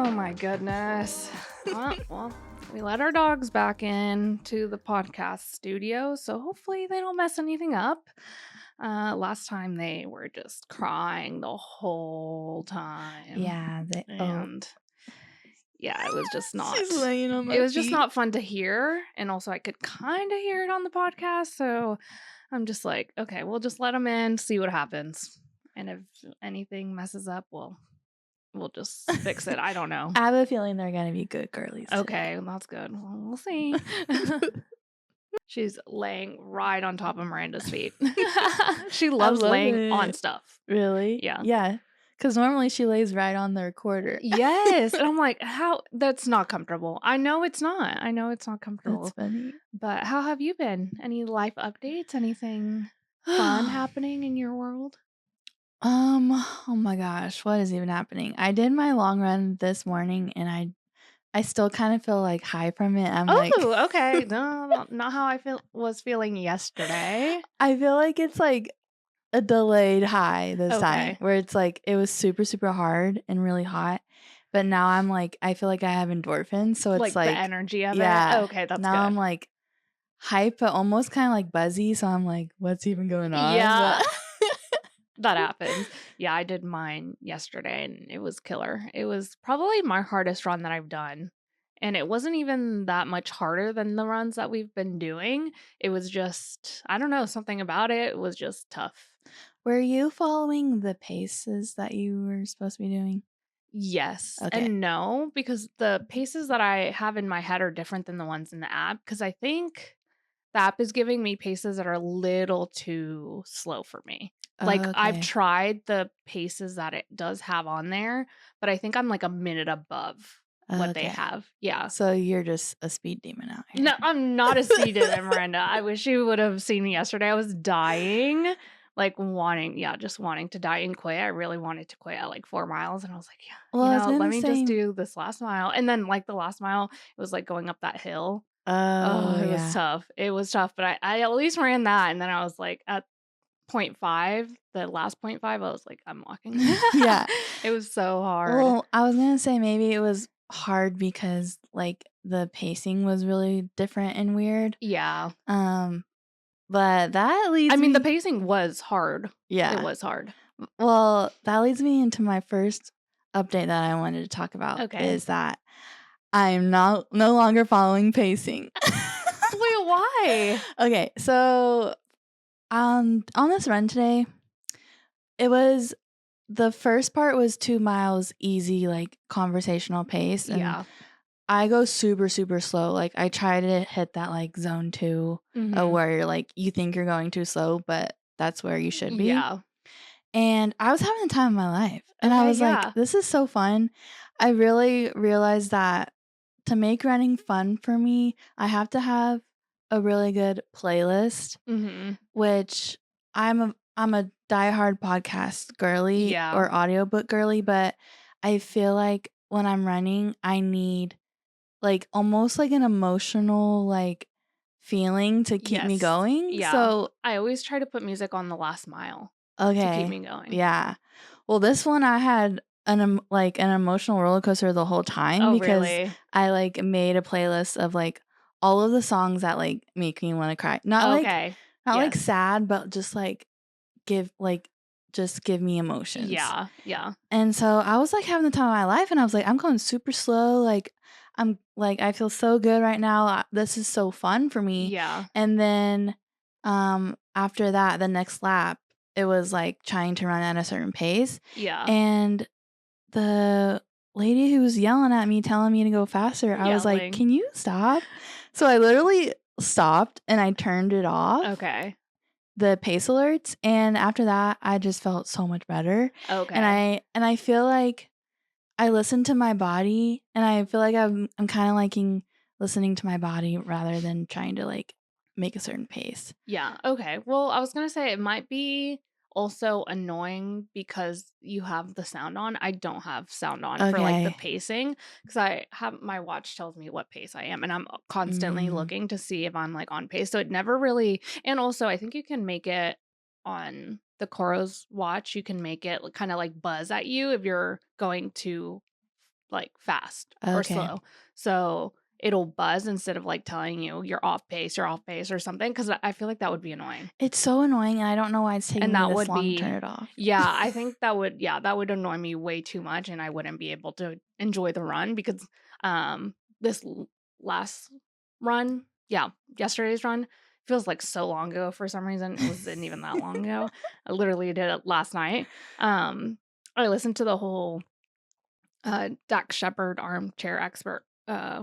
Oh my goodness. Well, we let our dogs back in to the podcast studio, so hopefully they don't mess anything up. Last time they were just crying the whole time. Yeah. And yeah, it was just not She's laying on my it was just feet. not fun to hear. And also I could kind of hear it on the podcast. So I'm just like, okay, we'll just let them in, see what happens. And if anything messes up, we'll just fix it. I don't know. I have a feeling they're gonna be good girlies today. Okay, that's good. Well, we'll see. She's laying right on top of Miranda's feet. She loves love laying on it. stuff. Really? Yeah. Yeah. Because normally she lays right on the recorder. Yes. And I'm like, how? That's not comfortable. I know it's not. I know it's not comfortable. That's funny. But how have you been? Any life updates? Anything fun happening in your world? Oh my gosh, what is even happening? I did my long run this morning and I still kind of feel like high from it. I'm like, Oh, okay. No, not how I was feeling yesterday. I feel like it's like a delayed high this time Okay. where it's like it was super, super hard and really hot. But now I'm like, I feel like I have endorphins. So it's Like the energy of it? yeah. Okay, that's Now I'm good. like hype, but almost kind of like buzzy. So I'm like, what's even going on? Yeah. But That happens. Yeah, I did mine yesterday and it was killer. It was probably my hardest run that I've done. And it wasn't even that much harder than the runs that we've been doing. It was just, I don't know, something about it was just tough. were you following the paces that you were supposed to be doing? Yes Okay. and no, because the paces that I have in my head are different than the ones in the app. Because I think the app is giving me paces that are a little too slow for me. Like, I've Okay. tried the paces that it does have on there, but I think I'm like a minute above what they Okay. have. Yeah. So you're just a speed demon out here. No, I'm not a speed demon, Miranda. I wish you would have seen me yesterday. I was dying, like just wanting to die and quit. I really wanted to quit at like 4 miles. And I was like, yeah, Well, I was let gonna me just say, do this last mile. And then like the last mile, it was like going up that hill. Oh, oh it was yeah. tough. It was tough, but I at least ran that. And then I was like at point 0.5, the last 0.5, I was like, I'm walking. Yeah. It was so hard. Well, I was gonna say maybe it was hard because like the pacing was really different and weird. Yeah. But that leads I mean, me the pacing was hard. yeah. It was hard. Well, that leads me into my first update that I wanted to talk about Okay. is that I'm no longer following pacing. Wait, why? Okay, so on this run today, it was the first part was 2 miles easy, like conversational pace. And Yeah. I go super, super slow. Like I try to hit that like zone 2 where you're like you think you're going too slow, but that's where you should be. Yeah. And I was having the time of my life. And I Okay, was like, yeah. this is so fun. I really realized that to make running fun for me, I have to have a really good playlist, which I'm a diehard podcast girly Yeah. or audiobook girly, but I feel like when I'm running, I need like almost like an emotional like feeling to keep me Yes. going. Yeah. So I always try to put music on the last mile to keep me going. yeah. Well, this one I had an emotional roller coaster the whole time Oh, because really? I like made a playlist of like all of the songs that like make me want to cry. Not Okay. like Yes. sad, but just like give me emotions. Yeah. Yeah. And so I was like having the time of my life and I was like, I'm going super slow. Like I'm like I feel so good right now. This is so fun for me. Yeah. And then after that, the next lap, it was like trying to run at a certain pace. Yeah. And the lady who was yelling at me, telling me to go faster, I was like, Yelling. can you stop? So I literally stopped and I turned it off. Okay. The pace alerts, and after that I just felt so much better. Okay. And I feel like I listen to my body, and I feel like I'm kind of liking listening to my body rather than trying to like make a certain pace. Yeah. Okay. Well, I was going to say it might be also annoying because you have the sound on. I don't have sound on for like the Okay. pacing because I have my watch tells me what pace I am and I'm constantly looking to see if I'm like on pace. So it never really, and also I think you can make it on the Koro's watch. You can make it kind of like buzz at you if you're going too like fast or slow. So it'll buzz instead of like telling you you're off pace or something, because I feel like that would be annoying. It's so annoying, and I don't know why it's taking And me that this would long to be, turn it off. yeah, I think that would annoy me way too much, and I wouldn't be able to enjoy the run because this last run, yesterday's run feels like so long ago for some reason. It wasn't even that long ago. I literally did it last night. I listened to the whole Dax Shepard armchair expert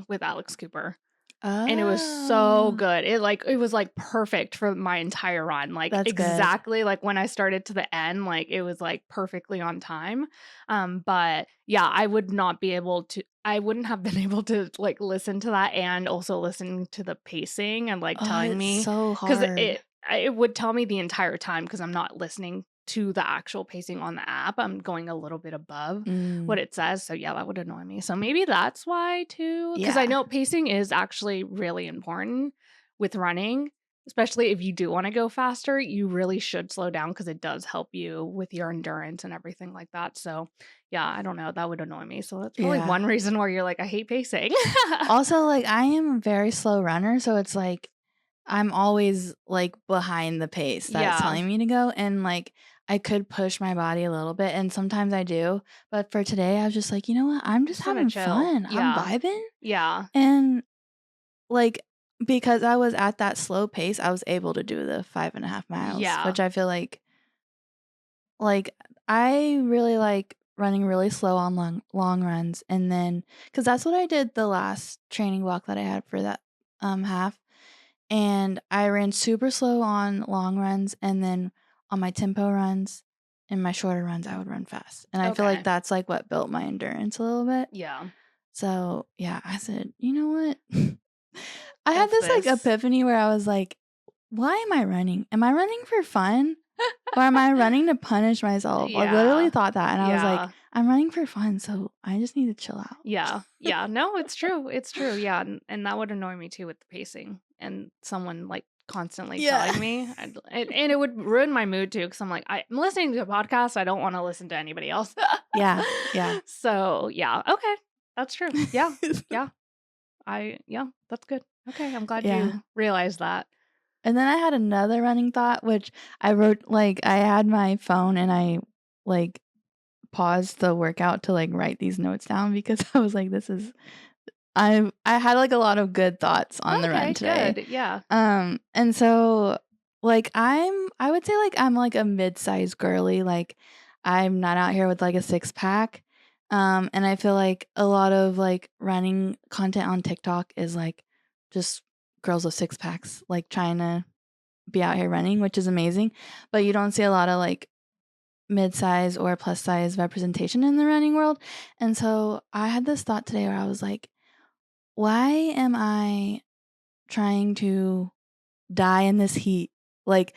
with Alex Cooper. And it was so good. It was like perfect for my entire run. Like That's exactly like when I started to the end, like it was like perfectly on time. But yeah, I wouldn't have been able to like listen to that and also listen to the pacing and like telling it's me, so because hard. it would tell me the entire time because I'm not listening to the actual pacing on the app. I'm going a little bit above what it says. So yeah, that would annoy me. So maybe that's why too. Because I Yeah. know pacing is actually really important with running, especially if you do want to go faster. You really should slow down because it does help you with your endurance and everything like that. So yeah, I don't know. That would annoy me. So that's probably Yeah. one reason why you're like, I hate pacing. Also, like, I am a very slow runner, so it's like I'm always like behind the pace that's Yeah. telling me to go, and like I could push my body a little bit, and sometimes I do. But for today, I was just like, you know what? I'm just Just wanna having chill. fun. I'm Yeah. vibing, Yeah. and like because I was at that slow pace, I was able to do the 5.5 miles, Yeah. which I feel like I really like running really slow on long runs, and then because that's what I did the last training walk that I had for that half. And I ran super slow on long runs, and then on my tempo runs and my shorter runs, I would run fast. And I feel like Okay. that's like what built my endurance a little bit. Yeah. So yeah, I said, you know what? I had F this like this. epiphany where I was like, why am I running? Am I running for fun? Or am I running to punish myself? I literally Yeah. thought that, and I was like, Yeah. I'm running for fun, so I just need to chill out. Yeah. Yeah. No, it's true. It's true. Yeah. And that would annoy me too with the pacing and someone like constantly Yeah. telling me. And it would ruin my mood too, because I'm like, I'm listening to a podcast. I don't want to listen to anybody else. Yeah. Yeah. So, yeah. Okay. That's true. Yeah. Yeah. Yeah. That's good. Okay. I'm glad Yeah. you realized that. And then I had another running thought, which I wrote, like, I had my phone and I, like, paused the workout to, like, write these notes down because I was like, this is I had, like, a lot of good thoughts on the run Okay. today. Good. Yeah. And so, like, I would say, like, I'm, like, a mid-sized girly, like, I'm not out here with, like, a six-pack. And I feel like a lot of, like, running content on TikTok is, like, just girls with six-packs, like, trying to be out here running, which is amazing, but you don't see a lot of, like, mid-size or plus-size representation in the running world, and so I had this thought today where I was like, "Why am I trying to die in this heat, like,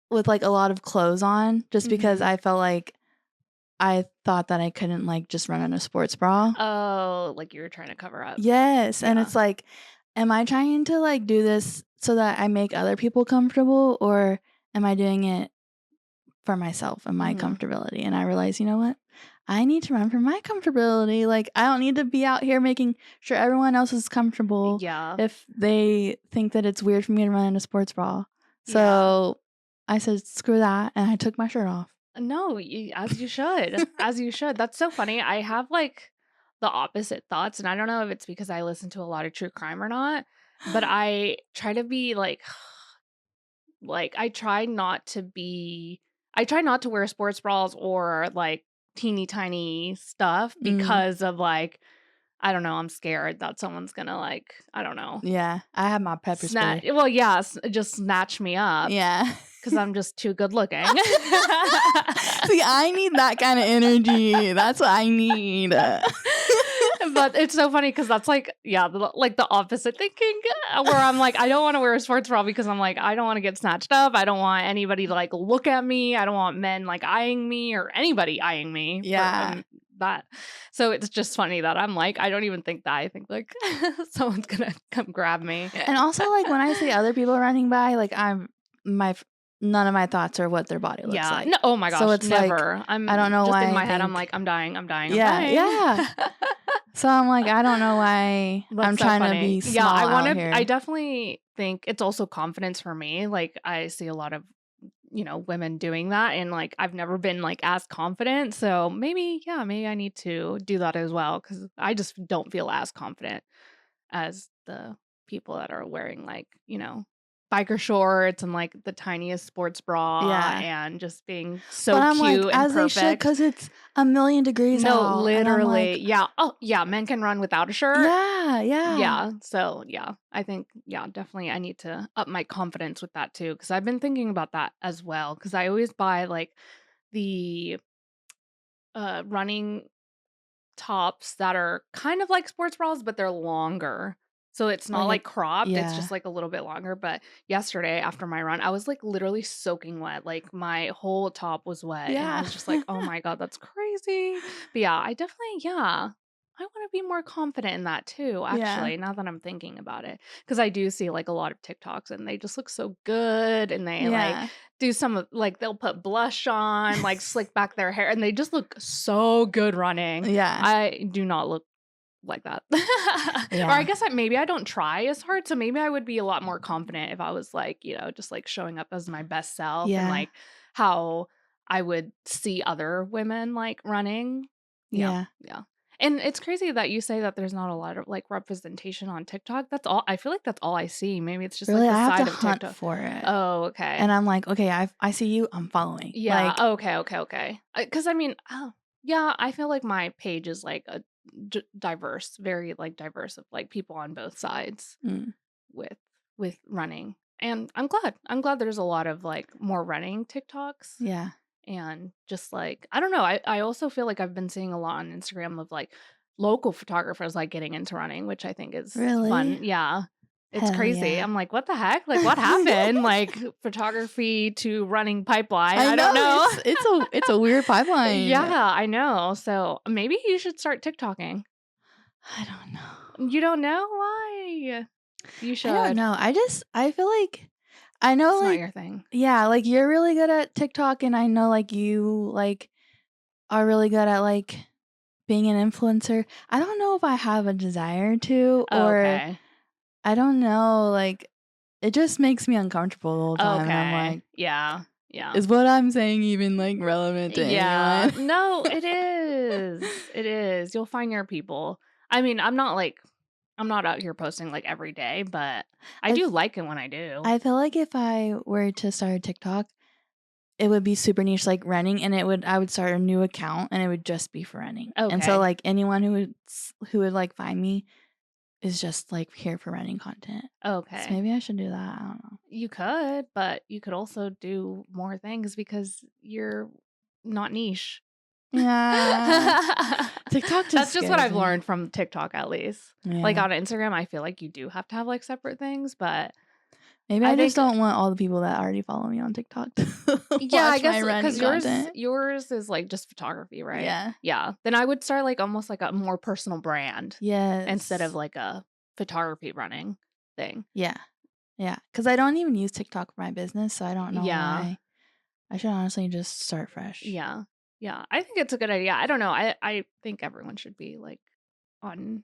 with, like, a lot of clothes on, just because I felt like I thought that I couldn't, like, just run in a sports bra?" Oh, like you were trying to cover up. Yes, and Yeah. it's like, am I trying to, like, do this so that I make other people comfortable, or am I doing it for myself and my comfortability? And I realized, you know what? I need to run for my comfortability. Like, I don't need to be out here making sure everyone else is comfortable Yeah. if they think that it's weird for me to run in a sports bra. Yeah. So I said, screw that. And I took my shirt off. No, as you should. As you should. That's so funny. I have like the opposite thoughts, and I don't know if it's because I listen to a lot of true crime or not, but I try to be like I try not to wear sports bras or like teeny tiny stuff Mm, because of like, I don't know, I'm scared that someone's gonna like, I don't know, yeah, I have my pepper spray. just snatch me up Yeah. because I'm just too good looking. See, I need that kind of energy. That's what I need. But it's so funny because that's like, yeah, like the opposite thinking, where I'm like, I don't want to wear a sports bra because I'm like, I don't want to get snatched up. I don't want anybody to like look at me. I don't want men like eyeing me or anybody eyeing me Yeah. for that. So it's just funny that I'm like, I don't even think that. I think like someone's gonna come grab me. And also, like, when I see other people running by, like, none of my thoughts are what their body looks Yeah. like. No. Oh my So gosh. it's like, Never. I don't I'm know just why in I my head. I'm like, think I'm dying. I'm dying. I'm yeah, dying. yeah. So I'm like, I don't know why I'm so trying to funny. be small out here. I definitely think it's also confidence for me. Like, I see a lot of, women doing that, and, like, I've never been, like, as confident, so maybe I need to do that as well, because I just don't feel as confident as the people that are wearing, like, biker shorts and, like, the tiniest sports bra Yeah. and just being But so I'm like, cute and as they should, perfect. 'cause it's 1,000,000 degrees No, out, and I'm literally. like, Yeah. Oh, yeah, men can run without a shirt. yeah, yeah, Yeah. So, yeah, I think, yeah, definitely I need to up my confidence with that too, because I've been thinking about that as well, because I always buy, like, the, running tops that are kind of like sports bras, but they're longer. So it's not like a like cropped, it's yeah, just like a little bit longer. But yesterday after my run, I was like literally soaking wet. Like my whole top was wet. And I yeah, was just like, oh my God, that's crazy. But yeah, I definitely, yeah. I want to be more confident in that too, yeah, actually, now that I'm thinking about it. Because I do see like a lot of TikToks and they just look so good. And they like yeah, do some of like they'll put blush on, like slick back their hair, and they just look so good running. yeah, I do not look like that. Or I yeah, guess maybe I don't try as hard, so maybe I would be a lot more confident if I was like, just like showing up as my best self and yeah, like how I would see other women like running. Yeah, yeah. yeah. And it's crazy that you say that there's not a lot of like representation on TikTok. That's all I feel like that's all I see. Maybe it's just like Really, the I have to side of hunt TikTok. for it, Oh, and okay. I'm like, "Okay, I see you, I'm following." Yeah, Like, okay, okay, okay. Because I mean, oh, yeah, I feel like my page is like a diverse, very like diverse of like people on both sides mm, with running. And I'm glad. I'm glad there's a lot of like more running TikToks, yeah. and just like I don't know, I also feel like I've been seeing a lot on Instagram of like local photographers like getting into running, which I think is Really? fun. Yeah. It's Hell crazy. yeah. I'm like, what the heck? Like what happened? Like photography to running pipeline. I I know, don't know. it's a weird pipeline. Yeah, I know. So maybe you should start TikToking. I don't know. You don't know why? You I don't should. know. I feel like I know, It's not like your thing. yeah, like, you're really good at TikTok, and I know, like, you, like, are really good at, like, being an influencer. I don't know if I have a desire to, or Okay. I don't know, like, it just makes me uncomfortable the whole time, and I'm Okay. like, Yeah. Yeah. "Is what I'm saying even, like, relevant to Yeah. anyone?" No, it is. It is. You'll find your people. I mean, I'm not out here posting like every day, but I I do f like it when I do. I feel like if I were to start a TikTok, it would be super niche, like running, and I would start a new account, and it would just be for running. And so, Okay. like, anyone who would, like, find me is just, like, here for running content. So Okay. maybe I should do that, I don't know. You could, but you could also do more things because you're not niche. Yeah. TikTok just That's just what scares I've me. learned from TikTok, at least. Like, Yeah. on Instagram, I feel like you do have to have, like, separate things, but Maybe I I just think don't want all the people that already follow me on TikTok to yeah, I watch my guess because running content. yours is, like, just photography, right? Yeah. Yeah. Then I would start, like, almost like a more personal brand instead of, Yes. like, a photography running thing. Yeah. Yeah. Because I don't even use TikTok for my business, so I don't know Yeah. why. I should honestly just start fresh. Yeah. Yeah. I think it's a good idea. I don't know. I think everyone should be, like, on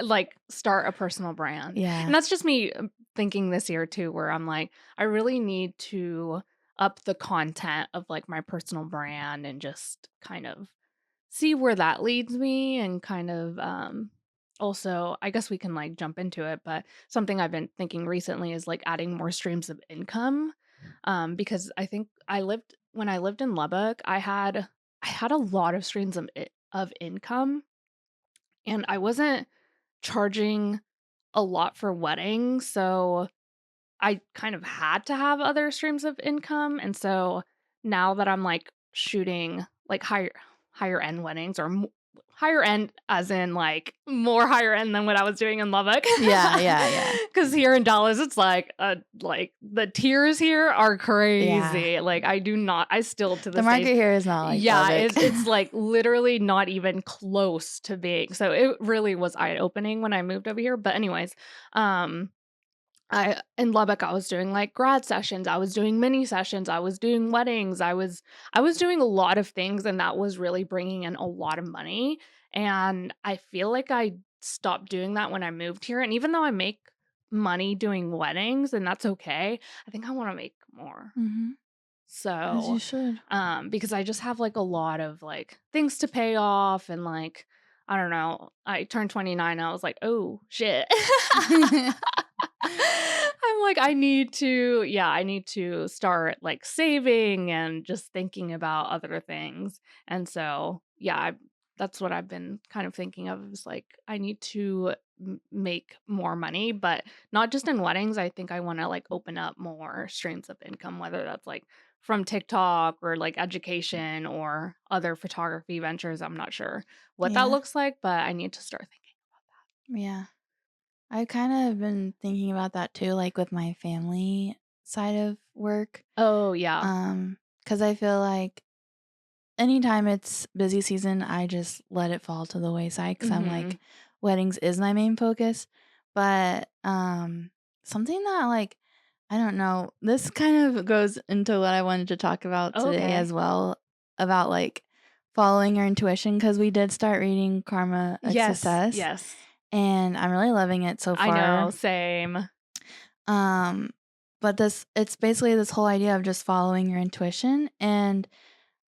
like start a personal brand. And Yeah. that's just me thinking this year too, where I'm like, I really need to up the content of like my personal brand and just kind of see where that leads me, and kind of also I guess we can like jump into it, but something I've been thinking recently is like adding more streams of income. Because I think when I lived in Lubbock, I had a lot of streams of income, and I wasn't charging a lot for weddings, so I kind of had to have other streams of income, and so now that I'm, like, shooting, like, higher end weddings, or higher end as in, like, more higher end than what I was doing in Lubbock. Yeah, yeah, yeah. Because here in Dallas, it's like, the tiers here are Yeah. crazy, like, I still to The this day market here is not like yeah, Lubbock. it's, like, literally not even close to being so it really was eye-opening when I moved over here, but anyways, um In Lubbock, I was doing, like, grad sessions, I was doing mini sessions, I was doing weddings, I was doing a lot of things, and that was really bringing in a lot of money, and I feel like I stopped doing that when I moved here, and even though I make money doing weddings, and that's okay, I think I wanna make more. Mhm. As So, you should. because I just have, like, a lot of, like, things to pay off and, like, I don't know, I turned 29, I was like, "Oh, shit." I'm like, I need to start, like, saving and just thinking about other things, and so, yeah, that's what I've been kind of thinking of is, like, I need to make more money, but not just in weddings, I think I wanna, like, open up more streams of income, whether that's, like, from TikTok or, like, education or other photography ventures, I'm not sure what that Yeah. looks like, but I need to start thinking about that. Yeah. I kind of been thinking about that too, like with my family side of work. Oh, yeah. Because I feel like anytime it's busy season, I just let it fall to the wayside because I'm like, Mhm. weddings is my main focus. But something that like I don't know, this kind of goes into what I wanted to talk about today Okay. as well about like following your intuition because we did start reading Karma of Yes, Success yes. and I'm really loving it so I know, far. same. Um, but it's basically this whole idea of just following your intuition, and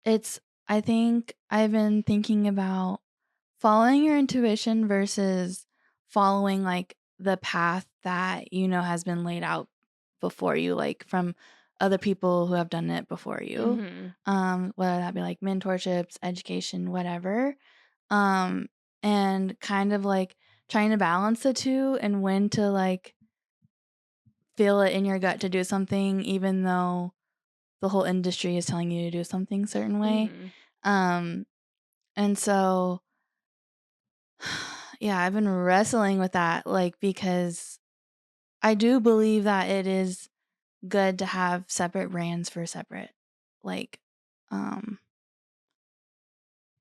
it's I think I've been thinking about following your intuition versus following, like, the path that you know has been laid out before you, like, from other people who have done it before you, Mhm. whether that be, like, mentorships, education, whatever, um, and kind of, like, trying to balance the 2 and when to, like, feel it in your gut to do something even though the whole industry is telling you to do something certain way. Mhm. Um, and so, yeah, I've been wrestling with that, like, because I do believe that it is good to have separate brands for separate, like, um,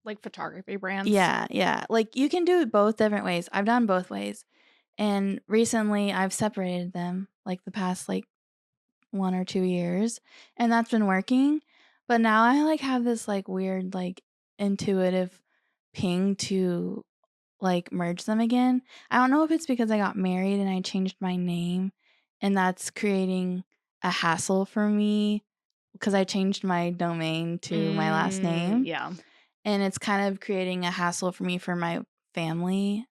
Like photography brands. yeah, yeah, like, you can do it both different ways. I've done both ways, and recently I've separated them, like, the past, like, 1 or 2 years, and that's been working, but now I, like, have this, like, weird, like, intuitive ping to, like, merge them again. I don't know if it's because I got married and I changed my name, and that's creating a hassle for me because I changed my domain to my last name, Yeah. and it's kind of creating a hassle for me for my family,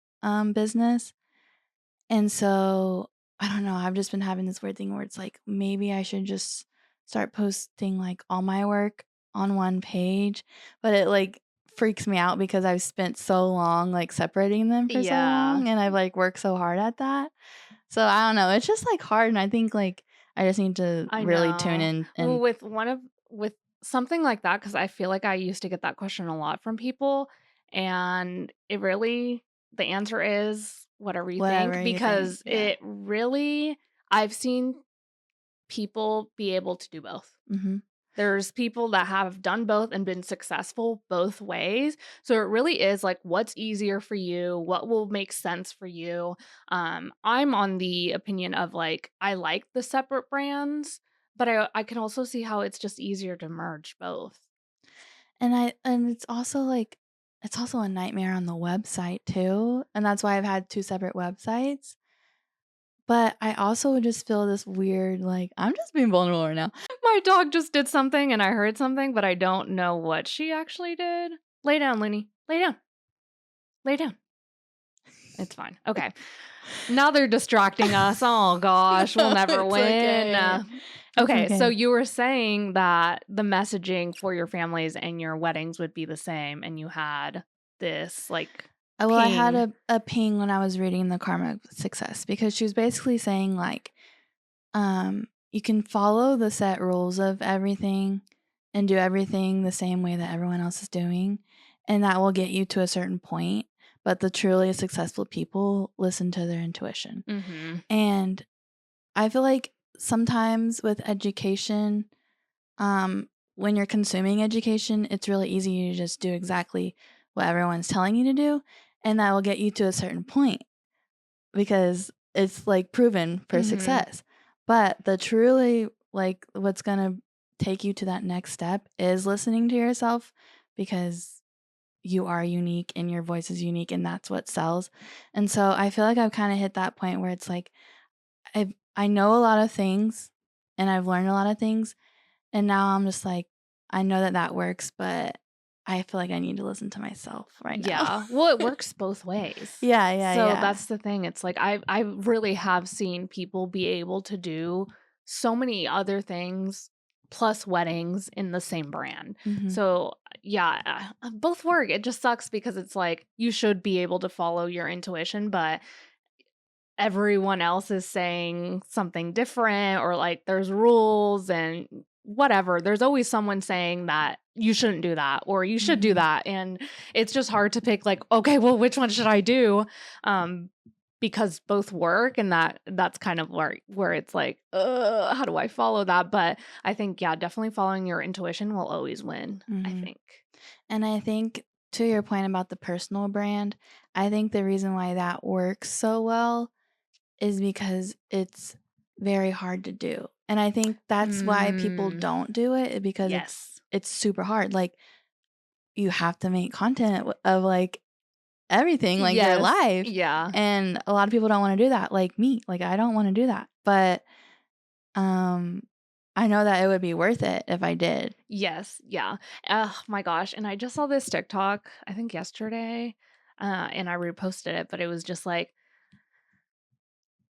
business. And so, I don't know, I've just been having this weird thing where it's like, maybe I should just start posting, like, all my work on one page, but it, like, freaks me out because I've spent so long, like, separating them for so Yeah. long, and I've, like, worked so hard at that. So, I don't know, it's just, like, hard, and I think, like, I just need to I really tune know. in Well, and with something like that, because I feel like I used to get that question a lot from people, and it really the answer is whatever you think, whatever you think, because yeah. it really I've seen people be able to do both. Mhm. There's people that have done both and been successful both ways. So it really is like what's easier for you, what will make sense for you. I'm on the opinion of like I like the separate brands, but I can also see how it's just easier to merge both. And it's also, like it's also a nightmare on the website too, and that's why I've had 2 separate websites. But I also just feel this weird, like I'm just being vulnerable right now. My dog just did something and I heard something, but I don't know what she actually did. Lay down, Lenny. Lay down. Lay down. It's fine. Okay. Now they're distracting us. Oh gosh, we'll never It's win. okay. It's Okay, so okay. you were saying that the messaging for your families and your weddings would be the same, and you had this like Well, I had ping. a ping when I was reading the Karma of Success because she was basically saying, like, you can follow the set rules of everything and do everything the same way that everyone else is doing, and that will get you to a certain point, but the truly successful people listen to their intuition. Mm-hmm. And I feel like sometimes with education, when you're consuming education, it's really easy to just do exactly what everyone's telling you to do, and that will get you to a certain point because it's like proven for success. But the truly like what's gonna take you to that next step is listening to yourself, because you are unique and your voice is unique and that's what sells. And so I feel like I've kind of hit that point where it's like I know a lot of things and I've learned a lot of things, and now I'm just like, I know that that works, but I feel like I need to listen to myself right now. Yeah. Well, it works both ways. Yeah, yeah, So yeah. that's the thing. It's like I really have seen people be able to do so many other things plus weddings in the same brand. Mhm. So yeah, both work. It just sucks because it's like you should be able to follow your intuition, but everyone else is saying something different, or like there's rules and whatever. There's always someone saying that you shouldn't do that or you should do Mhm. that. And it's just hard to pick like, okay, well, which one should I do? Um, because both work, and that's kind of where it's like, how do I follow that? But I think, yeah, definitely following your intuition will always win, I Mhm. think. And I think to your point about the personal brand, I think the reason why that works so well is because it's very hard to do. And I think that's why people Mm, don't do it, because yes. it's super hard. Like you have to make content of like everything, like your Yes. life. Yeah. And a lot of people don't want to do that, like me. Like I don't want to do that. But um I know that it would be worth it if I did. Yes, yeah. Oh my gosh, and I just saw this TikTok, I think yesterday, and I reposted it, but it was just like,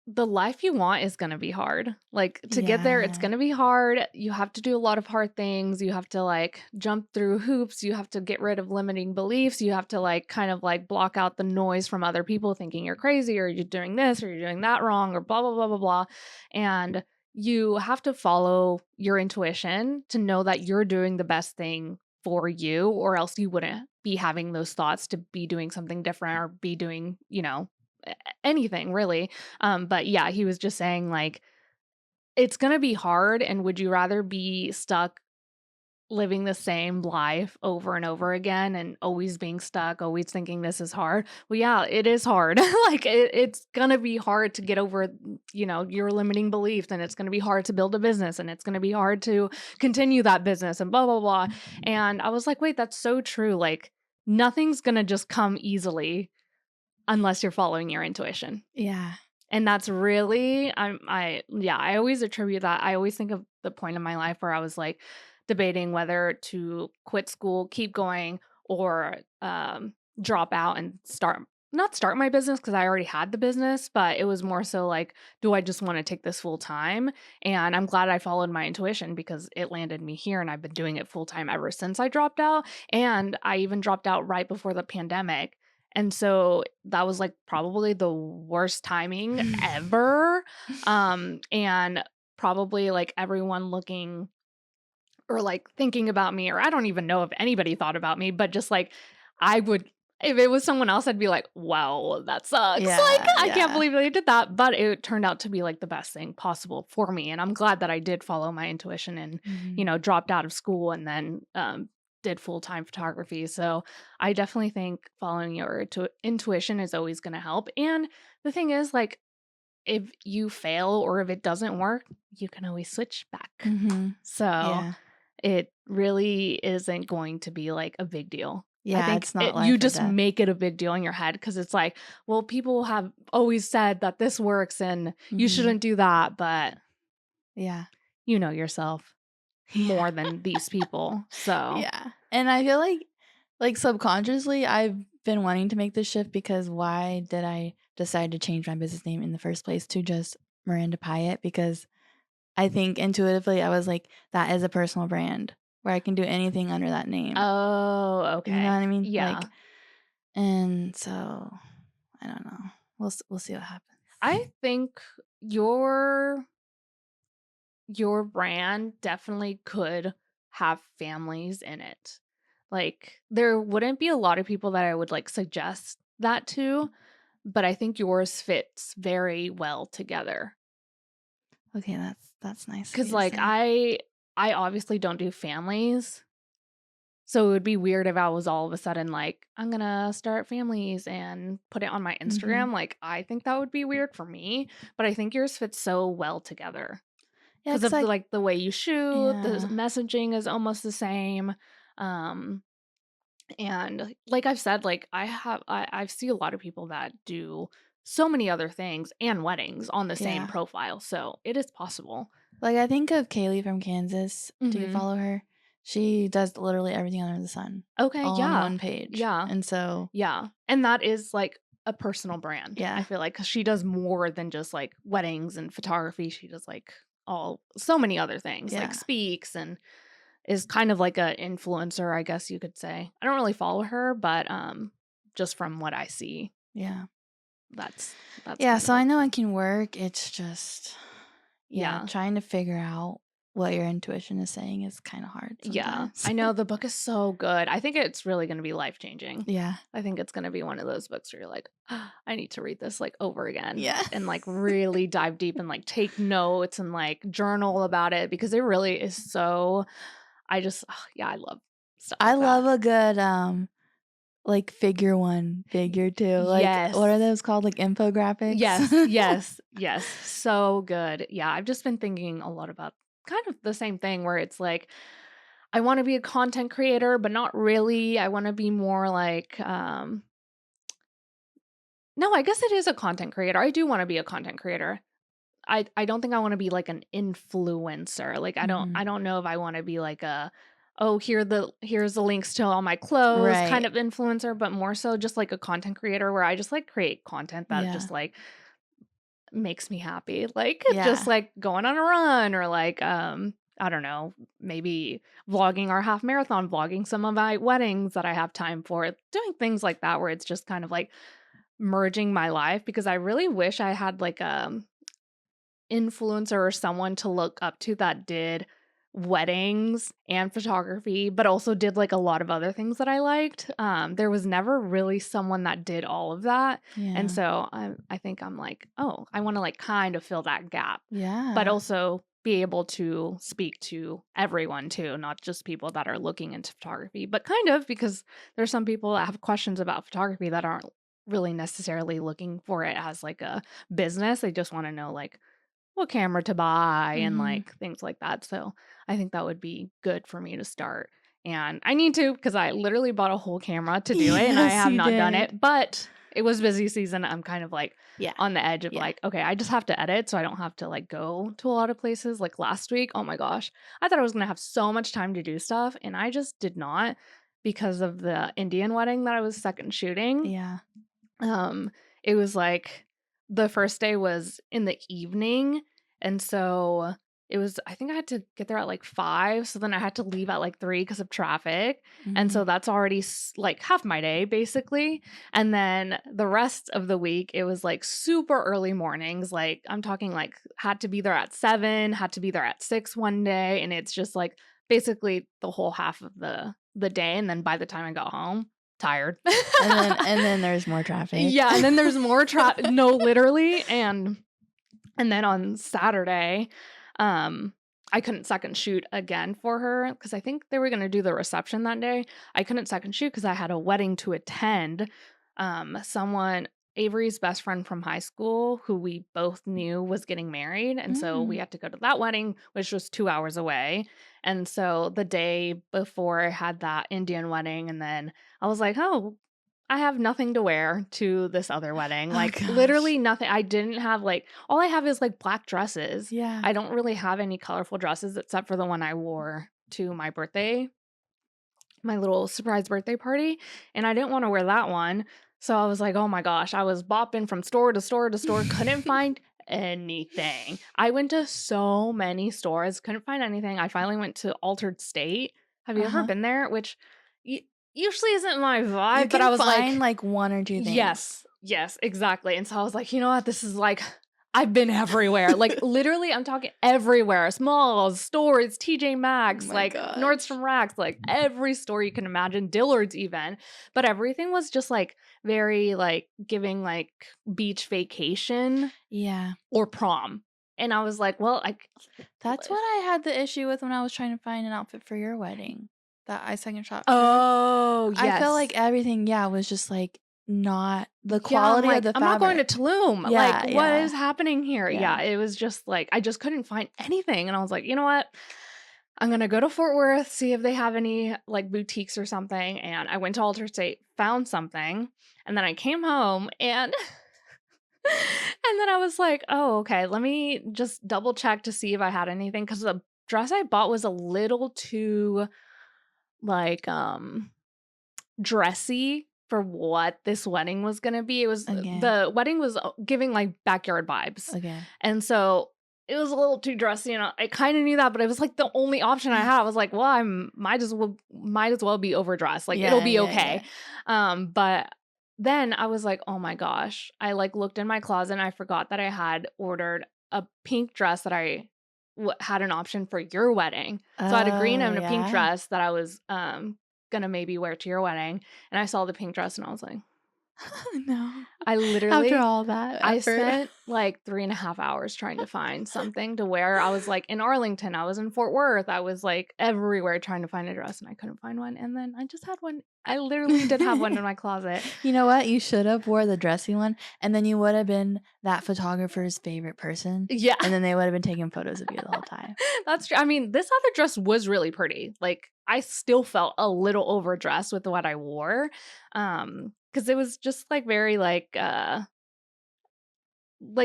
the life you want is gonna be hard. Like, to get there, it's Yeah. gonna be hard. You have to do a lot of hard things. You have to, like, jump through hoops. You have to get rid of limiting beliefs. You have to, like, kind of, like, block out the noise from other people thinking you're crazy or you're doing this or you're doing that wrong or blah, blah, blah, blah, blah. And you have to follow your intuition to know that you're doing the best thing for you, or else you wouldn't be having those thoughts to be doing something different or be doing, anything really. But yeah, he was just saying like, it's gonna be hard, and would you rather be stuck living the same life over and over again and always being stuck, always thinking this is hard? Well, yeah, it is hard. Like it's gonna be hard to get over, your limiting beliefs, and it's gonna be hard to build a business, and it's gonna be hard to continue that business and blah blah blah. And I was like, wait, that's so true. Like nothing's gonna just come easily unless you're following your intuition. Yeah. And that's really I always attribute that. I always think of the point in my life where I was, like, debating whether to quit school, keep going, or, drop out and not start my business because I already had the business, but it was more so like, do I just wanna take this full time? And I'm glad I followed my intuition because it landed me here, and I've been doing it full time ever since I dropped out, and I even dropped out right before the pandemic. And so that was, like, probably the worst timing ever, and probably, like, everyone looking or, like, thinking about me, or I don't even know if anybody thought about me, but just, like, I would if it was someone else, I'd be like, "Wow, that sucks." Like, Yeah, I can't yeah. believe they did that, but it turned out to be, like, the best thing possible for me, and I'm glad that I did follow my intuition and, Mhm. dropped out of school and then, did full-time photography. So, I definitely think following your intuition is always gonna help, and the thing is, like, if you fail or if it doesn't work, you can always switch back. Mhm. So, Yeah. it really isn't going to be, like, a big deal. I Yeah, think it's not you life or just death. make it a big deal in your head because it's like, well, people have always said that this works and you Mhm. shouldn't do that, but Yeah. you know yourself Yeah. more than these people. So, Yeah. And I feel like subconsciously I've been wanting to make this shift, because why did I decide to change my business name in the first place to just Miranda Pyatt? Because I think intuitively I was like, that is a personal brand where I can do anything under that name. oh, You know what okay. I mean? Yeah. Like, and so I don't know. We'll see what happens. I think your your brand definitely could have families in it. Like, there wouldn't be a lot of people that I would, like, suggest that to, but I think yours fits very well together. Okay, that's nice of Cause you to like, say. I obviously don't do families, So it would be weird if I was all of a sudden like, I'm gonna start families and put it on my Mhm. Instagram. Like, I think that would be weird for me, but I think yours fits so well together Yeah, because 'cause, of the like like the way you shoot, the yeah. messaging is almost the same. Um, and like I've said, like I see a lot of people that do so many other things and weddings on the same Yeah. profile. So it is possible. Like, I think of Kaylee from Kansas. Do you Mhm. follow her? She does literally everything under the sun, Okay, all on yeah. one page, Yeah. and so Yeah, and that is, like, a personal brand, I yeah. feel like, 'cause she does more than just, like, weddings and photography, she does, like, all so many other things, like, Yeah. speaks and is kind of like a influencer, I guess you could say. I don't really follow her, but, just from what I see, Yeah. that's Yeah, kind of so what I know it can work, it's just yeah, yeah. trying to figure out what your intuition is saying is kinda hard Yeah, sometimes. I know the book is so good. I think it's really gonna be life-changing. Yeah. I think it's gonna be one of those books where you're like, I need to read this, like, over again Yeah. and, like, really dive deep and, like, take notes and, like, journal about it because it really is so yeah, I love stuff I like that. love a good, like, figure 1, Y figure 2, like, yes. what are those called? Like, infographics? Yes, yes, yes, so good. Yeah, I've just been thinking a lot about kind of the same thing where it's like, I wanna be a content creator, but not really. I wanna be more like, no, I guess it is a content creator. I do wanna be a content creator. I don't think I wanna be like an influencer. Like, Mhm. I don't know if I wanna be like a, "Oh, here's the links to all my clothes," kind Right. of influencer, but more so just like a content creator where I just, like, create content that Yeah. just, like, makes me happy. Like, just, Yeah. like, going on a run or, like, I don't know, maybe vlogging our half marathon, vlogging some of my weddings that I have time for, doing things like that where it's just kind of, like, merging my life because I really wish I had, like, influencer or someone to look up to that did weddings and photography, but also did, like, a lot of other things that I liked. There was never really someone that did all of that, and Yeah. so I think I'm like, "Oh, I wanna, like, kind of fill that gap," but Yeah. also be able to speak to everyone too, not just people that are looking into photography, but kind of because there's some people that have questions about photography that aren't really necessarily looking for it as, like, a business. They just wanna know, like, what camera to buy and, Mhm. like, things like that, so I think that would be good for me to start, and I need to because I literally bought a whole camera to do it, and I Yes, have you not done did. it, but it was busy season. I'm kind of, like, Yeah. on the edge of, Yeah. like, "Okay, I just have to edit so I don't have to, like, go to a lot of places." Like, last week, oh my gosh, I thought I was gonna have so much time to do stuff, and I just did not because of the Indian wedding that I was second shooting. Yeah. Um, it was like the first day was in the evening, and so it was I think I had to get there at, like, 5, so then I had to leave at, like, 3 because of traffic, and Mhm. so that's already like, half my day, basically, and then the rest of the week, it was, like, super early mornings, like, I'm talking, like, had to be there at 7, had to be there at 6 one day, and it's just, like, basically the whole half of the day, and then by the time I got home, tired. And then there's more traffic. Yeah, and then there's more no, literally, and then on Saturday, um, I couldn't second shoot again for her because I think they were gonna do the reception that day. I couldn't second shoot because I had a wedding to attend. Someone Avery's best friend from high school, who we both knew was getting married, and so we Mm. had to go to that wedding, which was 2 hours away, and so the day before I had that Indian wedding, and then I was like, "Oh, I have nothing to wear to this other wedding." Oh Like, gosh. literally nothing. I didn't have, like all I have is, like, black dresses. Yeah. I don't really have any colorful dresses except for the one I wore to my birthday, my little surprise birthday party, and I didn't wanna wear that one, so I was like, "Oh my gosh," I was bopping from store to store to store, couldn't find anything. I went to so many stores, couldn't find anything. I finally went to Altered State. Have you ever Uh-huh. been there? Which u usually isn't my You vibe, but can I was find, like, like, 1 or 2 things. yes, yes, exactly, and so I was like, "You know what? This is like I've been everywhere." Like, literally, I'm talking everywhere, malls, stores, TJ Oh Maxx, my like, gosh. Nordstrom Racks, like, every store you can imagine, Dillard's even, but everything was just, like, very, like, giving, like, beach vacation Yeah. or prom, and I was like, "Well, I c" That's what I had the issue with when I was trying to find an outfit for your wedding. that I second shot for. Oh, I feel like yes. everything, was just, like, not the Yeah, I'm quality of like, the "I'm not going to fabric. Tulum." Like, Yeah, what yeah, is happening here? yeah. Yeah, it was just like, I just couldn't find anything, and I was like, "You know what? I'm gonna go to Fort Worth, see if they have any, like, boutiques or something," and I went to Alter State, found something, and then I came home, and and then I was like, "Oh, okay, let me just double check to see if I had anything," because the dress I bought was a little too, like, dressy for what this wedding was gonna be. It was Again, the wedding was, giving, like, backyard vibes, again. and so it was a little too dressy, and I kinda knew that, but it was, like, the only option I had. I was like, "Well, I'm might as well be overdressed, like, it'll Yeah, be yeah, yeah. okay." But then I was like, "Oh my gosh." I, like, looked in my closet, and I forgot that I had ordered a pink dress that I had an option for your wedding. So I had a green Oh, and a pink yeah? dress that I was, gonna maybe wear to your wedding, and I saw the pink dress, and I was like, No. I After literally all that I effort. spent, like, 3.5 hours trying to find something to wear. I was, like, in Arlington, I was in Fort Worth, I was, like, everywhere trying to find a dress, and I couldn't find one, and then I just had one. I literally did have one in my closet. You know what? You should have wore the dressy one, and then you would have been that photographer's favorite person, Yeah. and then they would have been taking photos of you the whole time. That's true. I mean, this other dress was really pretty. Like, I still felt a little overdressed with what I wore, because it was just, like, very, like,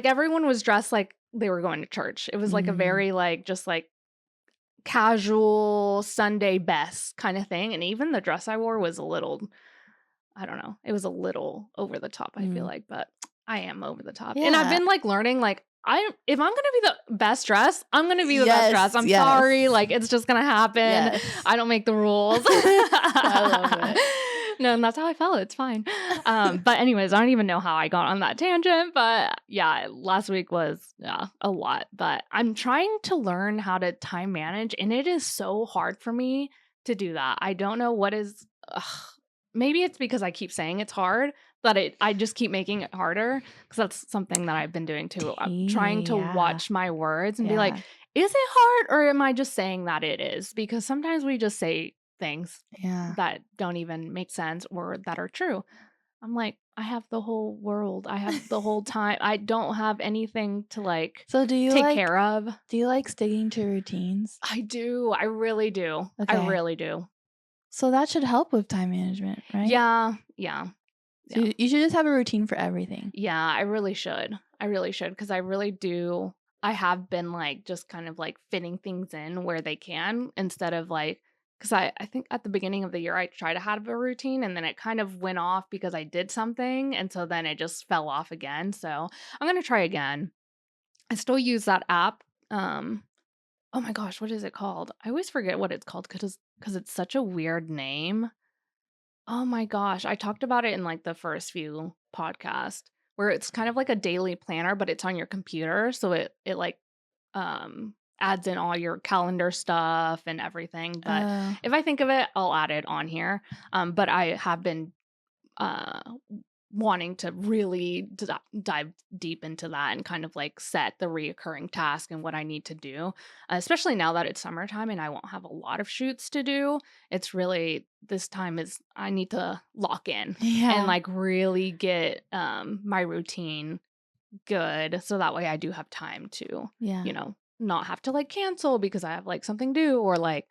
everyone was dressed like they were going to church. It was, like, a Mm. very, like, just, like, casual Sunday best kinda thing, and even the dress I wore was a little, I don't know, it was a little over the top, I feel Mm. like, but I am over the top, and I've Yeah. been, like, learning, like, if I'm gonna be the best dress, I'm gonna be the best Yes, dress. I'm yes. sorry, like, it's just gonna happen. Yes. I don't make the rules. I love it. No, and that's how I felt, it's fine. But anyways, I don't even know how I got on that tangent, but yeah, last week was, yeah, a lot, but I'm trying to learn how to time manage, and it is so hard for me to do that. I don't know what is maybe it's because I keep saying it's hard, but I just keep making it harder because that's something that I've been doing too. I'm trying to Yeah. watch my words and be like, Yeah. is it hard or am I just saying that it is? Because sometimes we just say things Yeah. that don't even make sense or that are true. I'm like, I have the whole world. I have the whole time. I don't have anything to like So take care of. do you like sticking to routines? I do. I really do. I Okay. really do. So that should help with time management, right? Yeah. Yeah. So Yeah. you should just have a routine for everything. Yeah, I really should. I really should because I really do. I have been like just kind of like fitting things in where they can instead of like, because I think at the beginning of the year I tried to have a routine and then it kind of went off because I did something. And so then it just fell off again. So I'm going to try again. I still use that app. Um, oh my gosh, what is it called? I always forget what it's called because it's such a weird name. Oh my gosh, I talked about it in, like, the first few podcasts, where it's kind of like a daily planner, but it's on your computer, so like, adds in all your calendar stuff and everything, but Oh, if I think of it, I'll add it on here, but I have been, uh, wanting to really dive deep into that and kind of like set the reoccurring task and what I need to do, especially now that it's summertime and I won't have a lot of shoots to do. It's really this time is I need to lock in and yeah, like really get my routine good so that way I do have time to, yeah, not have to like cancel because I have like something due or like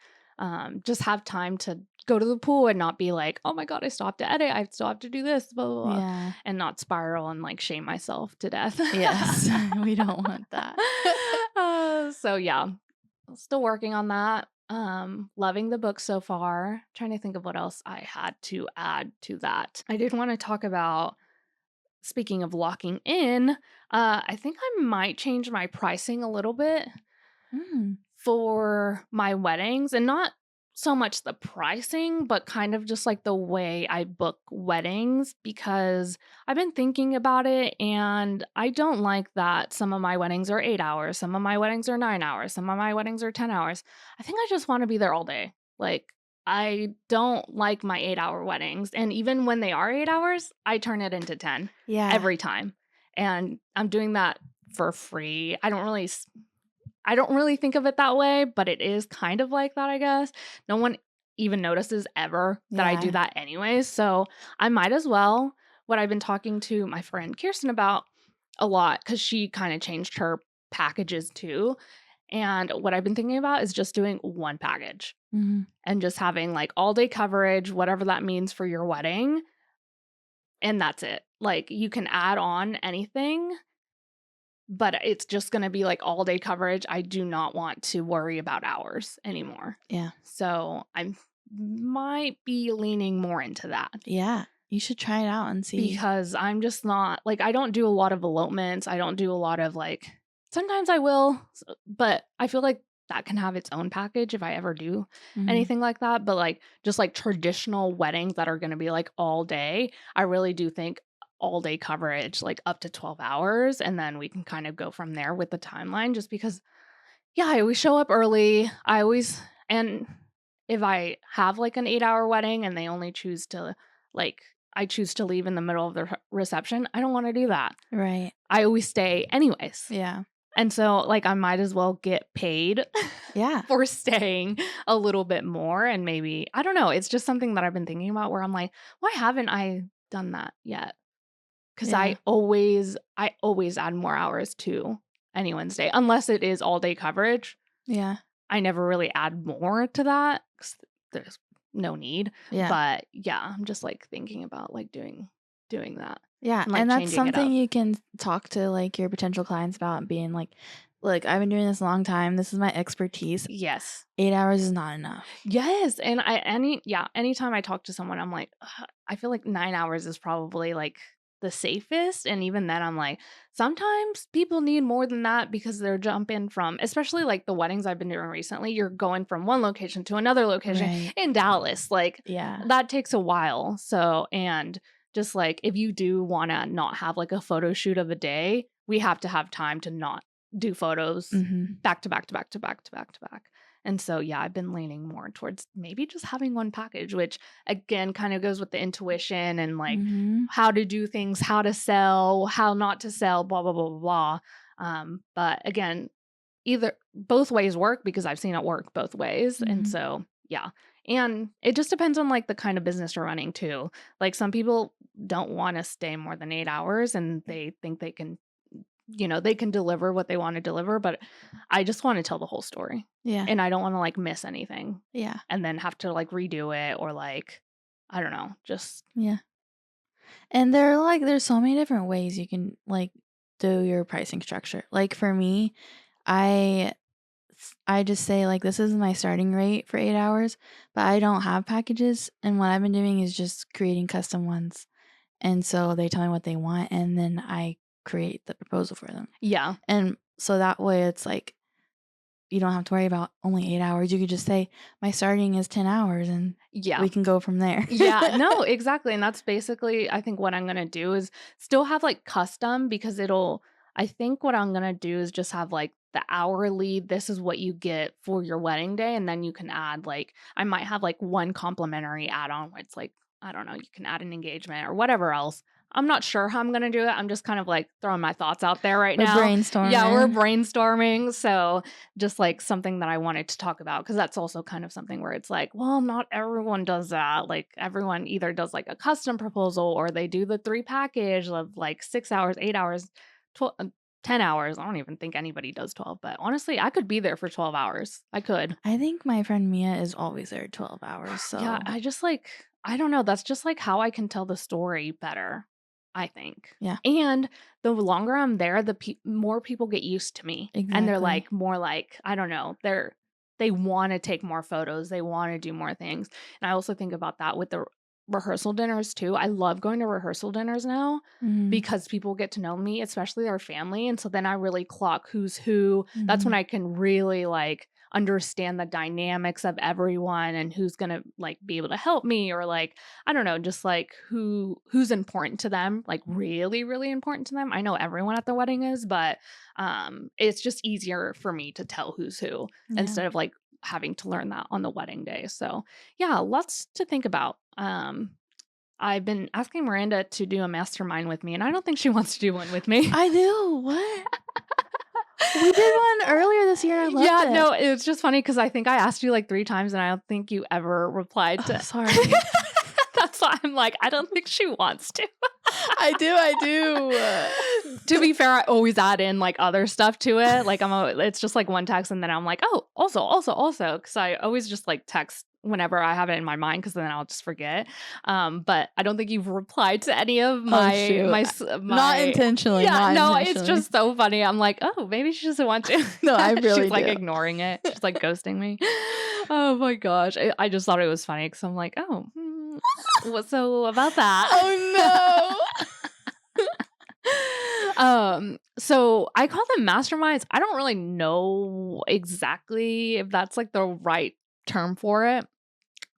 just have time to go to the pool and not be like, oh my God, I still have to edit. I still have to do this, blah, blah, blah, yeah. and not spiral and like shame myself to death. Yes, we don't want that. So yeah, still working on that. Loving the book so far. Trying to think of what else I had to add to that. I did want to talk about, speaking of locking in, I think I might change my pricing a little bit Mm, for my weddings and not so much the pricing, but kind of just like the way I book weddings because I've been thinking about it and I don't like that some of my weddings are 8 hours, some of my weddings are 9 hours, some of my weddings are 10 hours. I think I just want to be there all day. Like, I don't like my 8 hour weddings. And even when they are 8 hours, I turn it into 10 yeah. every time. And I'm doing that for free. I don't really think of it that way, but it is kind of like that, I guess. No one even notices ever that I do Yeah. that anyways. So I might as well. What I've been talking to my friend Kirsten about a lot, because she kind of changed her packages too. And what I've been thinking about is just doing one package Mhm. and just having like all day coverage, whatever that means for your wedding. And that's it. Like you can add on anything, but it's just going to be like all day coverage. I do not want to worry about hours anymore. Yeah. So I might be leaning more into that. Yeah. You should try it out and see. Because I'm just not like, I don't do a lot of elopements. I don't do a lot of like, sometimes I will, but I feel like that can have its own package if I ever do anything like that. But like, just like traditional weddings that are going to be like all day, I really do think all day coverage, like up to 12 hours. And then we can kind of go from there with the timeline, just because, yeah, I always show up early. And if I have like an 8-hour wedding and they only choose to like, I choose to leave in the middle of the reception, I don't want to do that. Right. I always stay anyways. Yeah. And so like I might as well get paid Yeah. for staying a little bit more. And maybe, I don't know, it's just something that I've been thinking about where I'm like, why haven't I done that yet? Because Yeah. I always add more hours to anyone's day, unless it is all day coverage. Yeah. I never really add more to that because there's no need. Yeah. But yeah, I'm just like thinking about like doing that. Yeah. And, like, And that's changing it something up. you can talk to like your potential clients about and being like, look, I've been doing this a long time. This is my expertise. Yes. 8 hours is not enough. Yes. And anytime I talk to someone, I'm like, "Ugh, I feel like 9 hours is probably like the safest. And even then I'm like, sometimes people need more than that because they're jumping from, especially like the weddings I've been doing recently, you're going from one location to another location Right. in Dallas. Like Yeah. that takes a while. So, and just like if you do want to not have like a photo shoot of a day, we have to have time to not do photos back to back to back to back to back to back. And so, yeah, I've been leaning more towards maybe just having one package, which again kind of goes with the intuition and like how to do things, how to sell, how not to sell, blah, blah, blah, blah, blah. But again, both ways work because I've seen it work both ways. And so, yeah. And it just depends on like the kind of business you're running too. Like some people don't want to stay more than 8 hours and they think they can they can deliver what they want to deliver, but I just want to tell the whole story. Yeah. And I don't want to like miss anything Yeah. and then have to like redo it or like, I don't know, just. Yeah. And there's so many different ways you can like do your pricing structure. Like for me, I just say like this is my starting rate for 8 hours, but I don't have packages, and what I've been doing is just creating custom ones. And so they tell me what they want and then I create the proposal for them. Yeah. And so that way it's like you don't have to worry about only 8 hours. You could just say my starting is 10 hours and Yeah. we can go from there. Yeah, no, exactly. And that's basically, I think what I'm going to do is still have like custom because I think what I'm going to do is just have like the hourly, this is what you get for your wedding day. And then you can add like, I might have like one complimentary add on where it's like, I don't know, you can add an engagement or whatever else. I'm not sure how I'm going to do it. I'm just kind of like throwing my thoughts out there right We're now. brainstorming. Yeah, we're brainstorming. So just like something that I wanted to talk about because that's also kind of something where it's like, well, not everyone does that. Like everyone either does like a custom proposal or they do the 3 package of like 6 hours, 8 hours, 12, 10 hours. I don't even think anybody does 12, but honestly, I could be there for 12 hours. I could. I think my friend Mia is always there 12 hours. So Yeah, I just like, I don't know. That's just like how I can tell the story better, I think. Yeah. And the longer I'm there, the more people get used to me. Exactly. And they're like more like, I don't know, they want to take more photos. They want to do more things. And I also think about that with the rehearsal dinners too. I love going to rehearsal dinners now because people get to know me, especially our family. And so then I really clock who's who. That's when I can really like understand the dynamics of everyone and who's going to like be able to help me or like I don't know, just like who's important to them, like really really important to them. I know everyone at the wedding is, but it's just easier for me to tell who's who instead of like having to learn that on the wedding day. So, yeah, lots to think about. I've been asking Miranda to do a mastermind with me and I don't think she wants to do one with me. I do. What? We did one earlier this year. I loved Yeah, it. no, it's just funny because I think I asked you like 3 times and I don't think you ever replied to Sorry. That's why I'm like, I don't think she wants to. I do. To be fair, I always add in like other stuff to it. Like it's just like one text and then I'm like, oh, also, because I always just like text whenever I have it in my mind because then I'll just forget. But I don't think you've replied to any of my not intentionally. Yeah, not no, intentionally. it's just so funny. I'm like, oh, maybe she doesn't want to. No, I really She's like do. ignoring it. She's like ghosting me. Oh my gosh, I just thought it was funny because I'm like, oh. What so about that? Oh no. So I call them masterminds. I don't really know exactly if that's like the right term for it.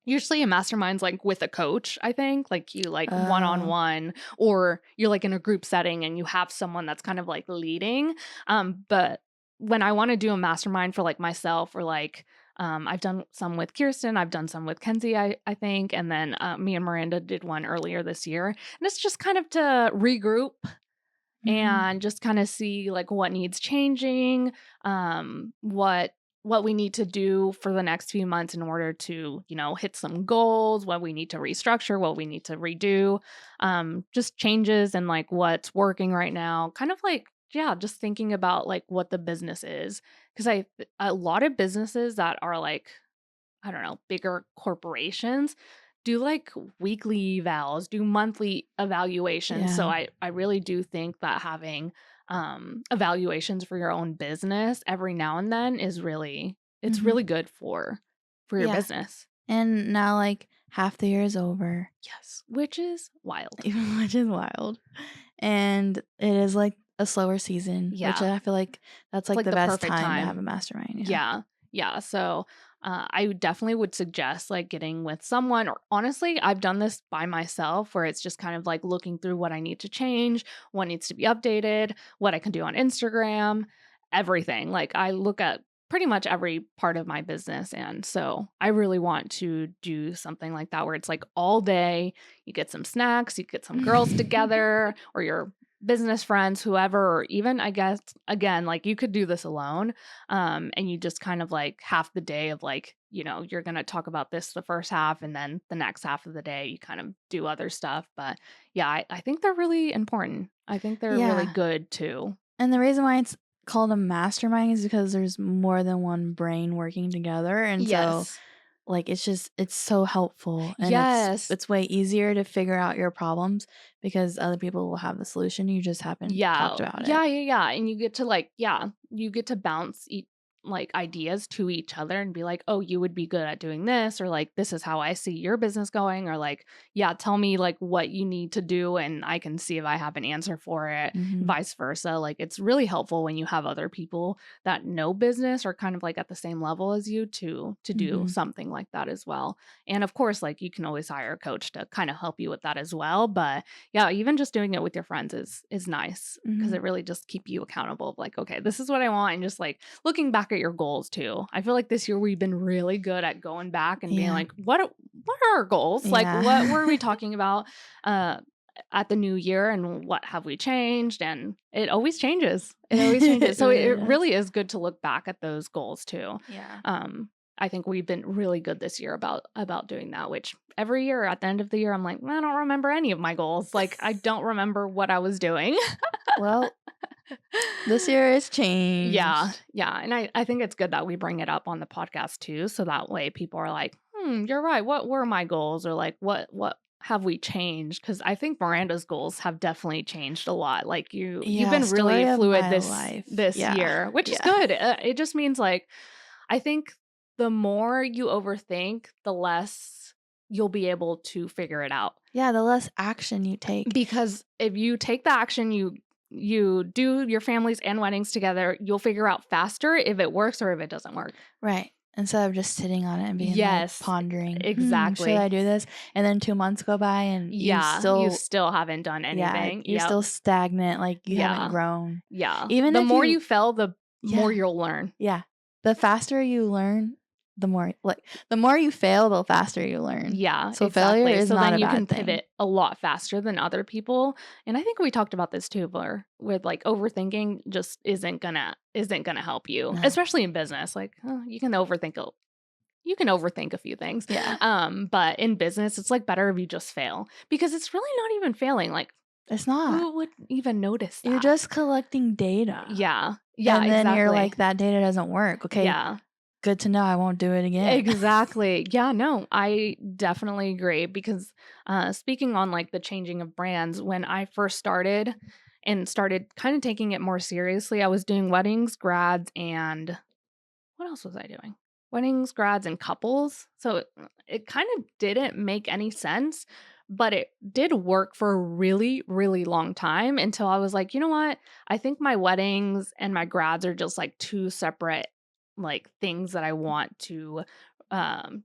Usually a mastermind's like with a coach, I think, like you like one-on-one, or you're like in a group setting and you have someone that's kind of like leading. But when I want to do a mastermind for like myself or like I've done some with Kirsten, I've done some with Kenzie, I think, and then me and Miranda did one earlier this year. And it's just kind of to regroup and just kind of see like what needs changing, what we need to do for the next few months in order to, hit some goals, what we need to restructure, what we need to redo, just changes and like what's working right now. Kind of like, yeah, just thinking about like what the business is. Because a lot of businesses that are like, I don't know, bigger corporations do like weekly evals, do monthly evaluations. So I really do think that having evaluations for your own business every now and then is really really good for your business. And now like half the year is over. Yes, which is wild. Which is wild. And it is like a slower season, which I feel like that's like the best time to have a mastermind. Yeah. So I definitely would suggest like getting with someone, or honestly, I've done this by myself where it's just kind of like looking through what I need to change, what needs to be updated, what I can do on Instagram, everything. Like I look at pretty much every part of my business. And so I really want to do something like that where it's like all day, you get some snacks, you get some girls together or your business friends, whoever, or even I guess again, like you could do this alone. And you just kind of like half the day of like, you're going to talk about this the first half and then the next half of the day, you kind of do other stuff. But yeah, I think they're really important. I think they're really good too. And the reason why it's called a mastermind is because there's more than one brain working together. And so like it's so helpful, and it's way easier to figure out your problems because other people will have the solution. You just haven't talked about it. Yeah. And you get to bounce like ideas to each other and be like, oh, you would be good at doing this, or like this is how I see your business going, or like, yeah, tell me like what you need to do and I can see if I have an answer for it, vice versa. Like it's really helpful when you have other people that know business or kind of like at the same level as you to do something like that as well. And of course, like you can always hire a coach to kind of help you with that as well. But yeah, even just doing it with your friends is nice because it really just keep you accountable of like, okay, this is what I want, and just like looking back at your goals too. I feel like this year we've been really good at going back and being like, what are our goals? Like what were we talking about at the new year, and what have we changed? And it always changes. So it really is good to look back at those goals too. I think we've been really good this year about doing that, which every year at the end of the year, I'm like, I don't remember any of my goals. Like, I don't remember what I was doing. Well, this year it's changed. Yeah. And I think it's good that we bring it up on the podcast too. So that way people are like, you're right. What were my goals? Or like, what have we changed? Because I think Miranda's goals have definitely changed a lot. Like you've been really fluid this year, which is good. It just means like, I think the more you overthink, the less you'll be able to figure it out. Yeah, the less action you take. Because if you take the action, you do your families and weddings together, you'll figure out faster if it works or if it doesn't work. Right. Instead of just sitting on it and being like pondering. Exactly. Should I do this? And then 2 months go by and you still haven't done anything. You're still stagnant. Like you haven't grown. Yeah. Even the more you fail, the more you'll learn. Yeah. The faster you learn, the more you fail, the faster you learn. Yeah, So exactly. failure is So not then a you can bad thing. pivot a lot faster than other people. And I think we talked about this too, Blair, with like overthinking just isn't gonna help you, No. especially in business. Like you can overthink a few things. Yeah. But in business, it's like better if you just fail because it's really not even failing. Like It's not. who would even notice that? You're just collecting data. Yeah. And then you're Exactly. like, that data doesn't work. Okay. Yeah. Good to know. I won't do it again. Exactly. Yeah, no, I definitely agree because speaking on like the changing of brands, when I first started and started kind of taking it more seriously, I was doing weddings, grads, and what else was I doing? Weddings, grads, and couples. So it kind of didn't make any sense, but it did work for a really, really long time until I was like, you know what? I think my weddings and my grads are just like two separate like things that I want to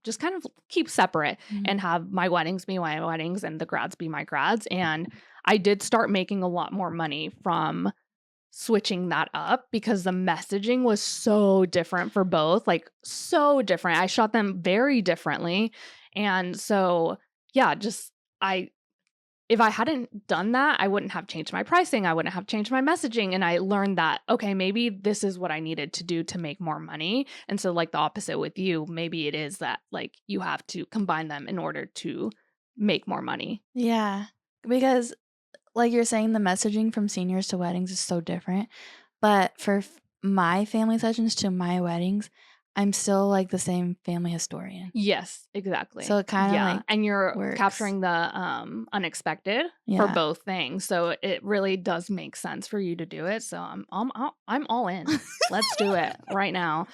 just kind of keep separate and have my weddings be my weddings and the grads be my grads. And I did start making a lot more money from switching that up because the messaging was so different for both, like so different. I shot them very differently. And so, yeah, just if I hadn't done that, I wouldn't have changed my pricing. I wouldn't have changed my messaging. And I learned that, okay, maybe this is what I needed to do to make more money. And so, like the opposite with you, maybe it is that like you have to combine them in order to make more money. Yeah. Because like you're saying, the messaging from seniors to weddings is so different. But for my family sessions to my weddings, I'm still like the same family historian. Yes, exactly. So it kind of like and you're works. capturing the unexpected for both things. So it really does make sense for you to do it. So I'm all in. Let's do it right now.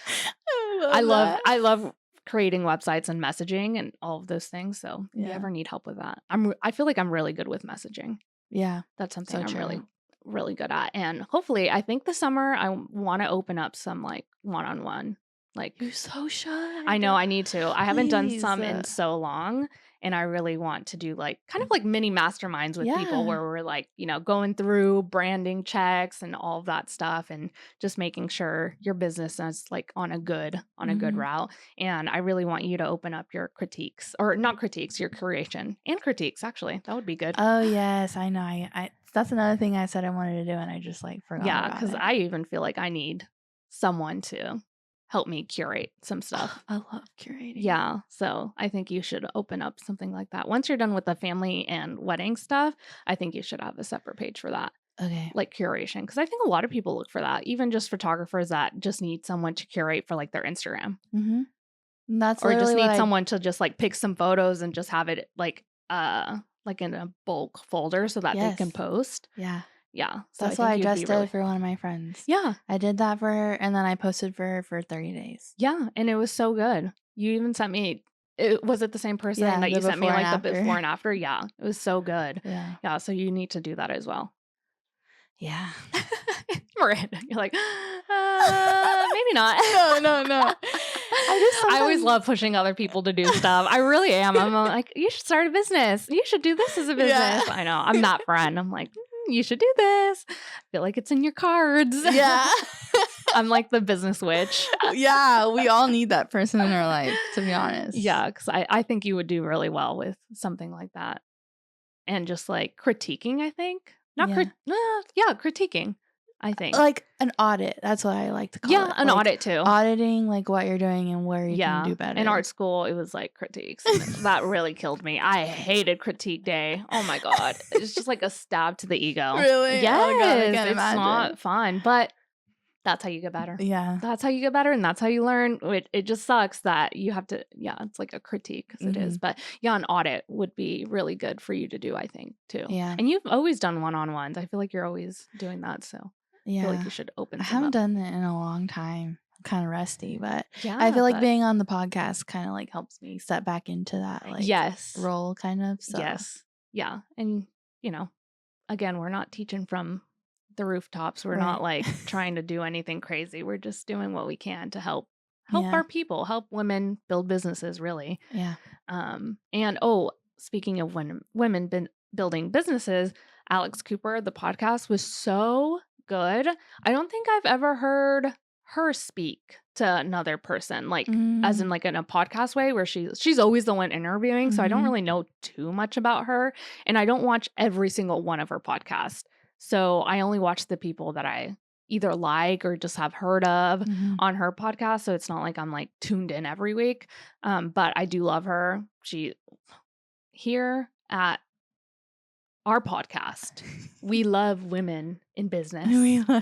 I love creating websites and messaging and all of those things. So if you ever need help with that, I feel like I'm really good with messaging. Yeah. That's something So I'm true. really really good at. And hopefully, I think this summer I want to open up some like one-on-one. Like You're so shy. I know I need to. I haven't done some in Please. so long. And I really want to do like kind of like mini masterminds with people Yeah. where we're like, going through branding checks and all of that stuff and just making sure your business is like on a good route. And I really want you to open up your critiques or not critiques, your curation and critiques actually. That would be good. Oh yes, I know. I that's another thing I said I wanted to do, and I just like forgot Yeah, about because it. I even feel like I need someone to help me curate some stuff. I love curating. Yeah, so I think you should open up something like that. Once you're done with the family and wedding stuff, I think you should have a separate page for that, Okay. like curation, because I think a lot of people look for that, even just photographers that just need someone to curate for like their Instagram, That's or just literally need what someone to just like pick some photos and just have it like in a bulk folder so that they can Yes. post. Yeah. Yeah, so That's I what think I you'd just be did really for one of my friends. yeah. I did that for her, and then I posted for her for 30 days. Yeah, and it was so good. You even sent me was it the same person Yeah, that the you sent me, before and like, the after. before and after? Yeah, it was so good. Yeah. Yeah, so you need to do that as well. Yeah. Miranda, you're like, maybe not." No. I always love pushing other people to do stuff. I really am. I'm like, "You should start a business. You should do this as a Yeah. business." I know. I'm that friend. I'm like, "You should do this." I feel like it's in your cards. Yeah. I'm like the business witch. Yeah, we all need that person in our life, to be honest. Yeah, because I think you would do really well with something like that. And just like critiquing, I think. Not critiquing, I think. Like an audit. That's what I like to call it. Yeah, an audit too. Auditing like what you're doing and where you can do better. In art school, it was like critiques. And that really killed me. I hated critique day. Oh my God. It's just like a stab to the ego. Really? Yes. Oh God, I can't it's imagine. not fun, but that's how you get better. Yeah. That's how you get better and that's how you learn. It just sucks that you have to, it's like a critique because it is. But yeah, an audit would be really good for you to do, I think, too. Yeah. And you've always done one-on-ones. I feel like you're always doing that. So I feel like you should open I some haven't up. done it in a long time. I'm kind of rusty, but I feel like being on the podcast kind of like helps me step back into that like role kind of. So. Yes. Yeah. And, again, we're not teaching from the rooftops. We're not like trying to do anything crazy. We're just doing what we can to help our people, help women build businesses, really. Yeah. And speaking of women building businesses, Alex Cooper, the podcast was so good. I don't think I've ever heard her speak to another person, like as in Mm. like in a podcast way where she's always the one interviewing, so I don't Mhm. really know too much about her, and I don't watch every single one of her podcasts. So I only watch the people that I either like or just have heard of Mhm. on her podcast, so it's not like I'm like tuned in every week. But I do love her. She here at our podcast, we love women in business.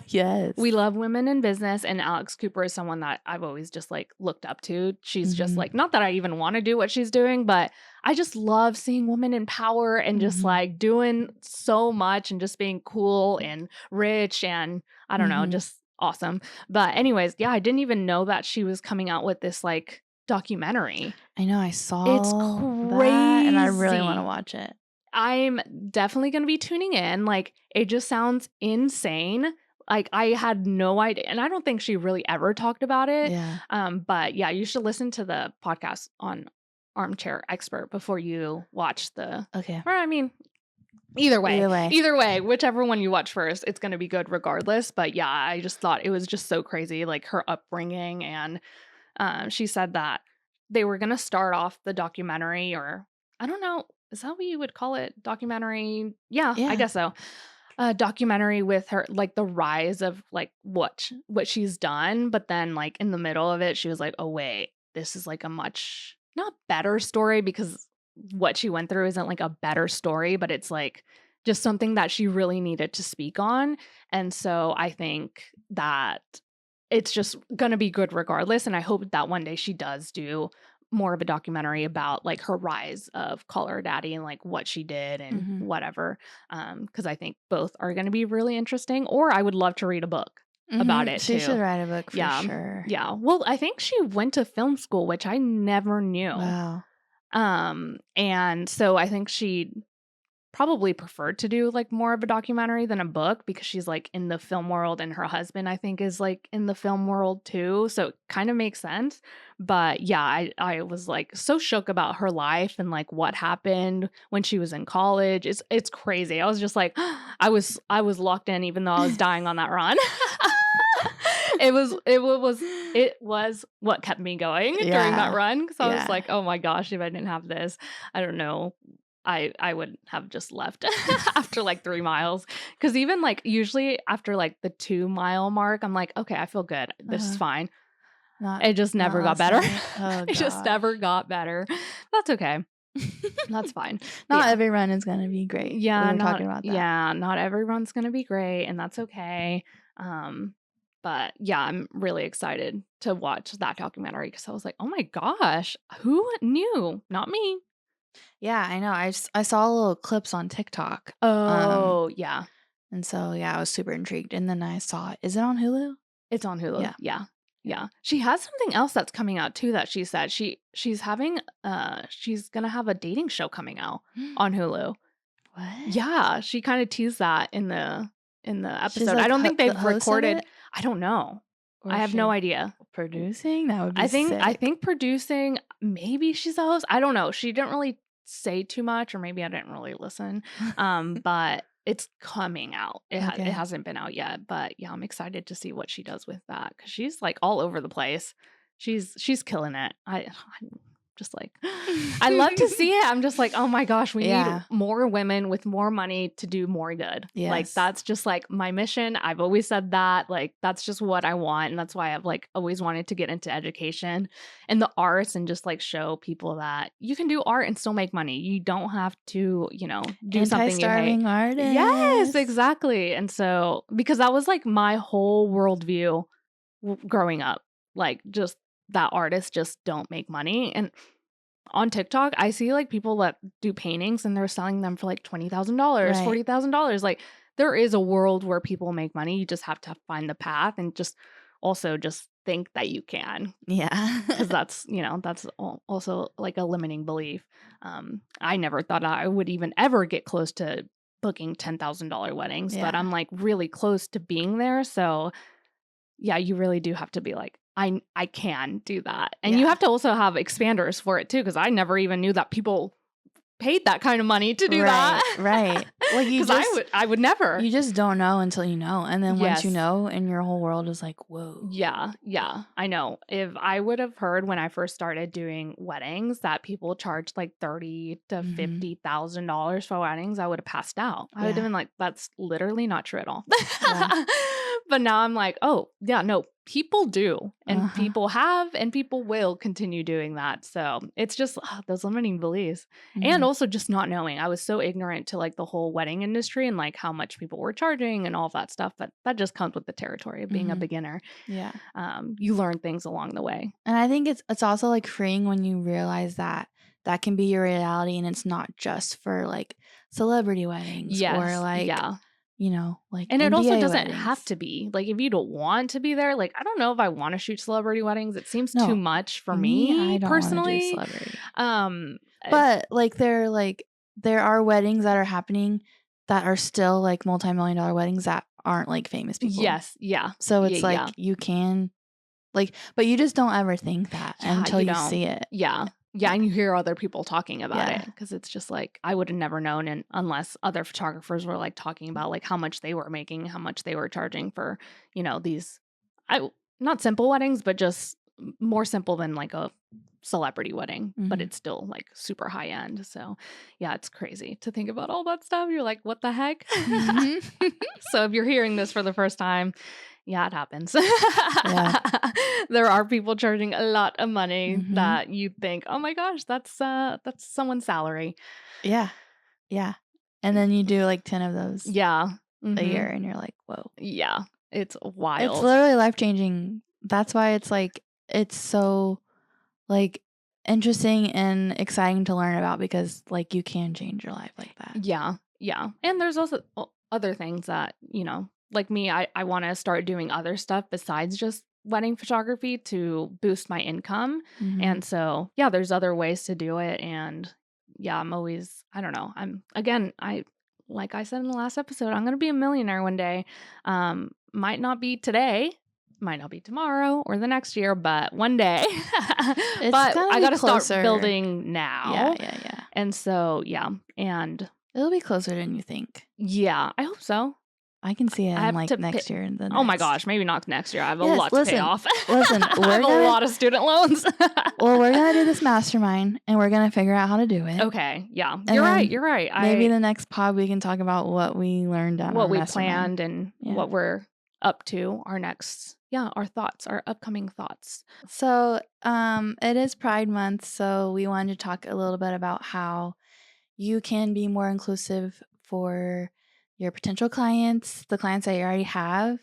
Yes. We love women in business, and Alex Cooper is someone that I've always just like looked up to. She's just Mhm. like, not that I even want to do what she's doing, but I just love seeing women in power and just Mhm. like doing so much and just being cool and rich and I don't know, Mhm. just awesome. But anyways, yeah, I didn't even know that she was coming out with this like documentary. I know, I It's saw that, and I really wanna crazy. watch it. I'm definitely gonna be tuning in, like, it just sounds insane, like, I had no idea and I don't think she really ever talked about it, Yeah. but, yeah, you should listen to the podcast on Armchair Expert before you watch the Okay. or I mean, Either way. either way, whichever one you watch first, it's gonna be good regardless, but, yeah, I just thought it was just so crazy, like, her upbringing, and, she said that they were gonna start off the documentary or I don't know, is that what you would call it? Documentary? Yeah, I Yeah. guess so. A documentary with her like, the rise of, like, what she's done, but then, like, in the middle of it, she was like, "Oh, wait, this is, like, a much not better story because what she went through isn't, like, a better story, but it's, like, just something that she really needed to speak on." And so I think that it's just gonna be good regardless, and I hope that one day she does do more of a documentary about, like, her rise of Call Her Daddy and, like, what she did and Mhm. whatever, because I think both are gonna be really interesting, or I would love to read a book about Mhm. it She too. should write a book for Yeah, sure. yeah. Well, I think she went to film school, which I never knew, Wow. and so I think she probably preferred to do, like, more of a documentary than a book because she's, like, in the film world and her husband, I think, is, like, in the film world too, so it kind of makes sense, but, yeah, I was, like, so shook about her life and, like, what happened when she was in college, it's crazy, I was just like I was locked in even though I was dying on that run. It was what kept me going during that Yeah. run because I was Yeah. like, "Oh my gosh, if I didn't have this, I don't know I would have just left after, like, 3 miles, because even, like, usually after, like, the 2-mile mark, I'm like, "Okay, I feel good. This is Uh-huh. fine." Not It just not never got last better. night. Oh It just gosh. never got better. That's okay. That's fine. But Not yeah. every run is gonna be great. We were talking about that. Not everyone's gonna be great, and that's okay. Um, but, yeah, I'm really excited to watch that documentary because I was like, "Oh my gosh, who knew? Not me." Yeah, I know. I saw little clips on TikTok. Oh, yeah. And so, yeah, I was super intrigued, and then I saw it. Is it on Hulu? It's on Hulu. Yeah. Yeah. Yeah. Yeah. She has something else that's coming out too that she said. She's having she's gonna have a dating show coming out on Hulu. What? Yeah, she kinda teased that in the She's, episode. I like, don't think the they've host of recorded it? I don't know. Or I is have no she idea. producing? That would be I think sick. producing, maybe she's a host. I don't know. She didn't really say too much, or maybe I didn't really listen. But it's coming out. It Okay. hasn't been out yet, but yeah, I'm excited to see what she does with that because she's like all over the place. She's killing it. I'm just like I love to see it. I'm just like, oh my gosh, we need Yeah. more women with more money to do more good. Like Yes. that's just like my mission. I've always said that. Like that's just what I want, and that's why I've like always wanted to get into education and the arts and just like show people that you can do art and still make money. You don't have to, do something you hate. Anti-starving Yes, artist. exactly. And so, because that was like my whole worldview growing up, like just that artists just don't make money. And on TikTok, I see like people that do paintings and they're selling them for like $20,000, Right. $40,000. Like there is a world where people make money. You just have to find the path and just also just think that you can Yeah. because that's also like a limiting belief. I never thought I would even ever get close to booking $10,000 weddings, but Yeah. I'm like really close to being there. So yeah, you really do have to be like, I can do that. And you Yeah. have to also have expanders for it too, because I never even knew that people paid that kind of money to do that. Right. Like Because I would never. You just don't know until you know. And then once you Yes. know, and your whole world is like, whoa. Yeah, I know. If I would have heard when I first started doing weddings that people charged like $30,000 to $50,000 for weddings, I would have passed out. I would have been like, that's literally not true at all. Yeah. But now I'm like, oh, yeah, no, people do. And people have, and people will continue doing that. So it's just those limiting beliefs. And also just not knowing. I was so ignorant to like the whole wedding industry and like how much people were charging and all that stuff. But that just comes with the territory of being a beginner. Yeah. You learn things along the way. And I think it's also like freeing when you realize that that can be your reality and it's not just for like celebrity weddings or like, you know, like and it NBA also doesn't weddings. have to be like if you don't want to be there. Like I don't know if I want to shoot celebrity weddings. It seems too much for me I don't personally. Want to do celebrity. But like there are weddings that are happening that are still like multi-million-dollar weddings that aren't like famous people. Yes, yeah. So it's like you can like, but you just don't ever think that until you see it. Yeah. Yeah, and you hear other people talking about it because it's just like I would have never known, and unless other photographers were like talking about like how much they were making, how much they were charging for, you know, these not simple weddings, but just more simple than like a celebrity wedding, but it's still like super high end. So yeah, it's crazy to think about all that stuff. You're like, what the heck? So if you're hearing this for the first time, yeah, it happens. There are people charging a lot of money that you think, oh my gosh, that's someone's salary. Yeah. Yeah. And then you do like 10 of those a year and you're like, whoa. Yeah. It's wild. It's literally life-changing. That's why it's like, it's so like interesting and exciting to learn about because like you can change your life like that. Yeah. Yeah. And there's also other things that, you know, like me, I want to start doing other stuff besides just wedding photography to boost my income. And so, yeah, there's other ways to do it. And yeah, I'm always, I don't know. Like I said in the last episode, I'm going to be a millionaire one day. Might not be today, might not be tomorrow or the next year, but one day. But I got to start building now. Yeah. And so, yeah. And it'll be closer than you think. Yeah, I hope so. I can see it in like next year. And oh my gosh, maybe not next year. I have a lot to pay off. Listen, I have a lot of student loans. Well, we're going to do this mastermind and we're going to figure out how to do it. Okay. Yeah. You're right. Maybe the next pod we can talk about what we learned on what we planned and what we're up to, our thoughts, our upcoming thoughts. So it is Pride Month, so we wanted to talk a little bit about how you can be more inclusive for your potential clients, the clients that you already have.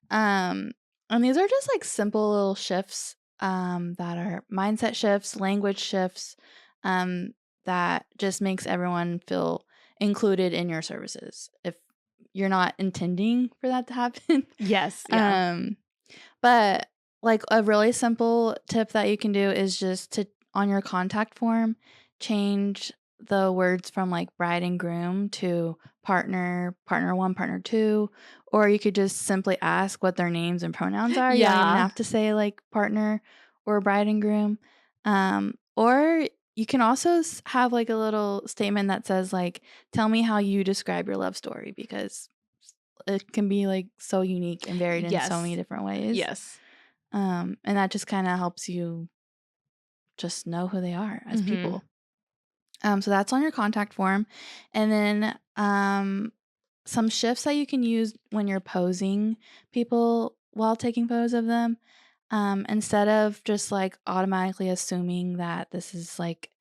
And these are just like simple little shifts that are mindset shifts, language shifts that just makes everyone feel included in your services if you're not intending for that to happen. Yes. Yeah. But like a really simple tip that you can do is just to, on your contact form, change the words from like bride and groom to partner, partner one, partner two, or you could just simply ask what their names and pronouns are. You don't even have to say like partner or bride and groom. Or you can also have like a little statement that says like, tell me how you describe your love story, because it can be like so unique and varied in so many different ways. Yes. And that just kind of helps you just know who they are as people. So that's on your contact form. And then some shifts that you can use when you're posing people while taking photos of them. Instead of just like automatically assuming that this is like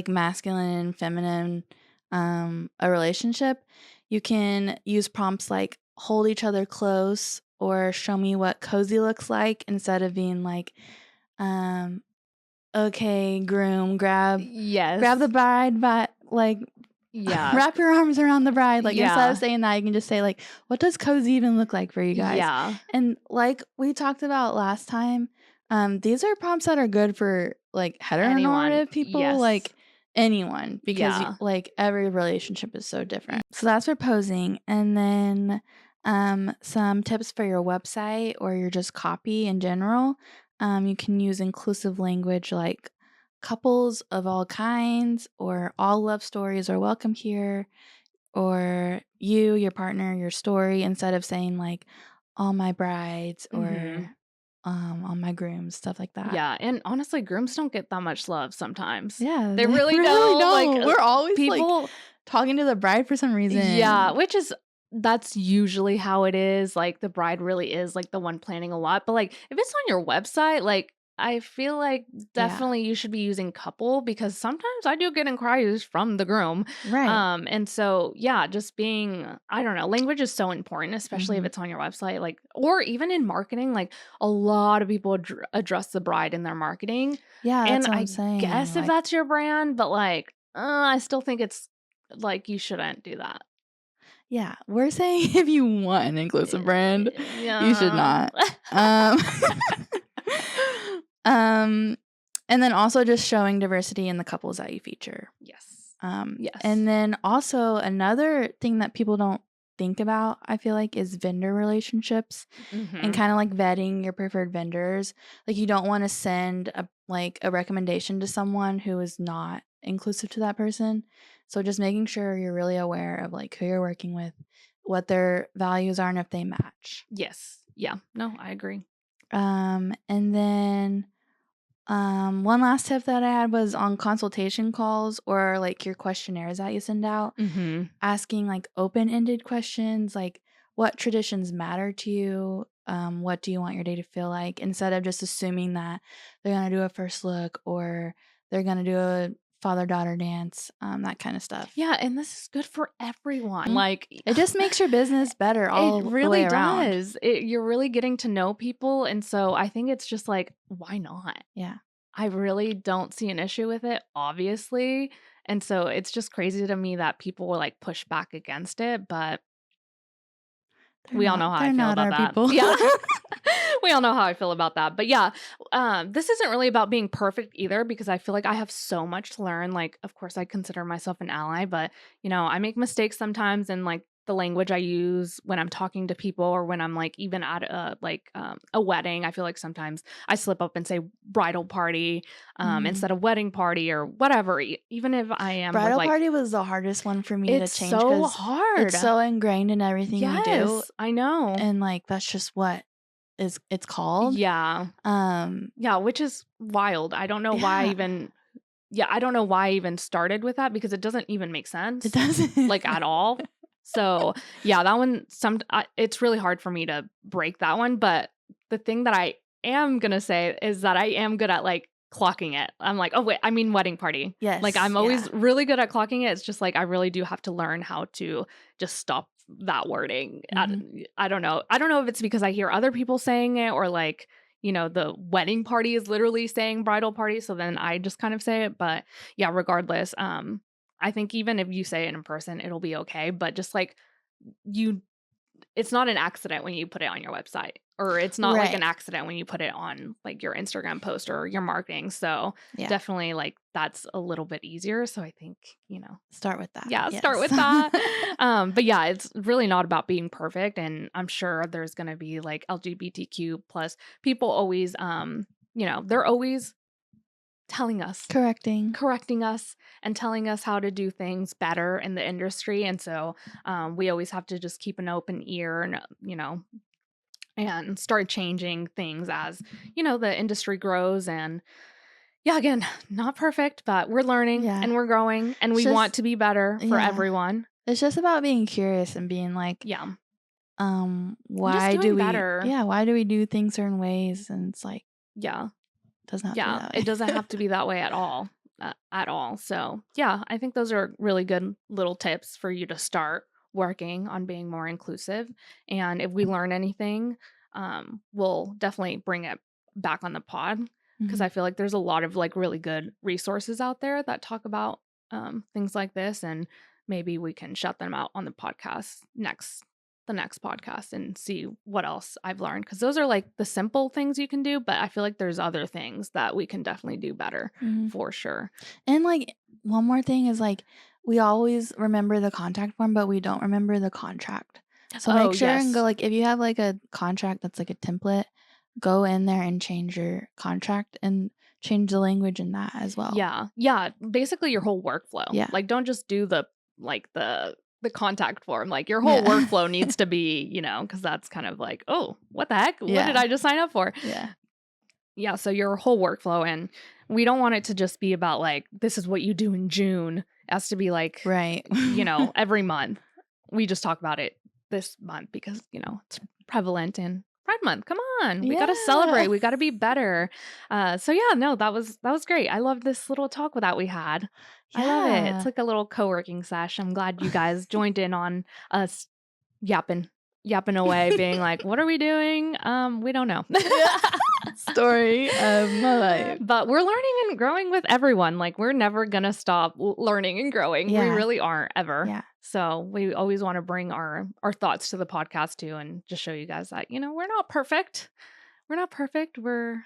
masculine and feminine, a relationship, you can use prompts like hold each other close or show me what cozy looks like, instead of being like, okay, groom, grab the bride, but like, wrap your arms around the bride. Like, instead of saying that, you can just say like, what does cozy even look like for you guys? Yeah. And like we talked about last time, these are prompts that are good for like heteronormative people, like anyone, because like every relationship is so different. So that's for posing. And then some tips for your website or your just copy in general. You can use inclusive language like couples of all kinds, or all love stories are welcome here, or you, your partner, your story, instead of saying like all my brides or all my grooms, stuff like that. Yeah, and honestly, grooms don't get that much love sometimes. Yeah, They they really really don't, like, don't. We're always like people talking to the bride for some Yeah, reason. which is that's usually how it is, like, the bride really is, like, the one planning a lot, but, like, if it's on your website, like, I feel like Yeah. definitely you should be using couple because sometimes I do get inquiries from the groom, Right. and so, yeah, just being I don't know, language is so important, especially if Mhm. it's on your website, like or even in marketing, like, a lot of people address the bride in their marketing, Yeah, that's and what I'm I saying. guess if Like, that's your brand, but, like, I still think it's like, you shouldn't do that. yeah, we're saying if you want an inclusive brand, you should Yeah. not. Um, um, and then also just showing diversity in the couples that you feature. Yes. And Yes. then also another thing that people don't think about, I feel like, is vendor relationships and Mhm. kind of like vetting your preferred vendors. Like you don't want to send a recommendation to someone who is not inclusive to that person. So just making sure you're really aware of like who you're working with, what their values are, and if they match. Yes. Yeah. No, I agree. And then one last tip that I had was on consultation calls or like your questionnaires that you send out, Mhm. asking like open-ended questions like what traditions matter to you, what do you want your day to feel like, instead of just assuming that they're going to do a first look or they're going to do a father-daughter dance, that kind of stuff. Yeah, and this is good for everyone, Mhm. like, It just makes your business better it all the way really around. does. You're really getting to know people, and so I think it's just like, why not? Yeah. I really don't see an issue with it, obviously, and so it's just crazy to me that people will, like, push back against it, but They're we all not know how I they're feel not about our that. people. Yeah. We all know how I feel about that. But yeah, this isn't really about being perfect either because I feel like I have so much to learn. Like, of course, I consider myself an ally, but I make mistakes sometimes in like the language I use when I'm talking to people or when I'm like even at a wedding. I feel like sometimes I slip up and say bridal party Mhm. instead of wedding party or whatever. Even if I am with Bridal like party was the hardest one for me to it's change so because hard. it's so ingrained in everything we do, Yes, I know. and, like, that's just what it's called. Yeah. Um, Yeah, which is wild. yeah, I don't know why I even started with that because it doesn't even make it sense, doesn't. like, at all. So, yeah, that one it's really hard for me to break that one, but the thing that I am gonna say is that I am good at, like, clocking it. I'm like, "Oh, wait, I mean wedding party." Like, Yes, I'm yeah. always really good at clocking it, it's just, like, I really do have to learn how to just stop that wording. Mhm. I don't know. I don't know if it's because I hear other people saying it or, like, the wedding party is literally saying bridal party, so then I just kind of say it, but yeah, regardless, I think even if you say it in person, it'll be okay, but just like you it's not an accident when you put it on your website, or it's not like an Right. accident when you put it on like your Instagram post or your marketing. So Yeah. definitely like that's a little bit easier. So I think, Start with that, yeah, start yes. with that. But yeah, it's really not about being perfect. And I'm sure there's gonna be like LGBTQ plus people always they're always telling us Correcting. correcting us and telling us how to do things better in the industry. And so we always have to just keep an open ear and, and start changing things as, the industry grows. And yeah, again, not perfect, but we're learning Yeah. and we're growing and It's we want just to be better for yeah. everyone. It's just about being curious and being like, Yeah. And just why do doing we better. yeah, why do we do things certain ways? And it's like, Yeah. it doesn't have to be Yeah. that It way. doesn't have to be that way at all. At all. So, yeah, I think those are really good little tips for you to start working on being more inclusive. And if we learn anything, we'll definitely bring it back on the pod because Mhm. I feel like there's a lot of like really good resources out there that talk about things like this. And maybe we can shout them out on the podcast the next podcast and see what else I've learned because those are like the simple things you can do, but I feel like there's other things that we can definitely do better Mhm. for sure. And, like, one more thing is, like, we always remember the contact form, but we don't remember the contract. So Oh, make sure and go, yes. like, if you have, like, a contract that's, like, a template, go in there and change your contract and change the language in that as well. Yeah. Basically your whole workflow. Yeah. Like, don't just do the contact form. Like, your whole workflow needs to be, because that's kind of like, oh, what the heck? What did I just sign up for? Yeah. So your whole workflow, and we don't want it to just be about like, this is what you do in June. It has to be like, right. Every month. We just talk about it this month because, it's prevalent in Pride Month. Come on. We got to celebrate. We got to be better. So yeah, no, that was great. I love this little talk that we had. I love it. It's like a little co-working sesh. I'm glad you guys joined in on us yapping away, being like, what are we doing? We don't know. Story of my life. But we're learning and growing with everyone. Like, we're never going to stop learning and growing. We really aren't ever. Yeah. So we always want to bring our thoughts to the podcast too, and just show you guys that, we're not perfect. We're not perfect. We're,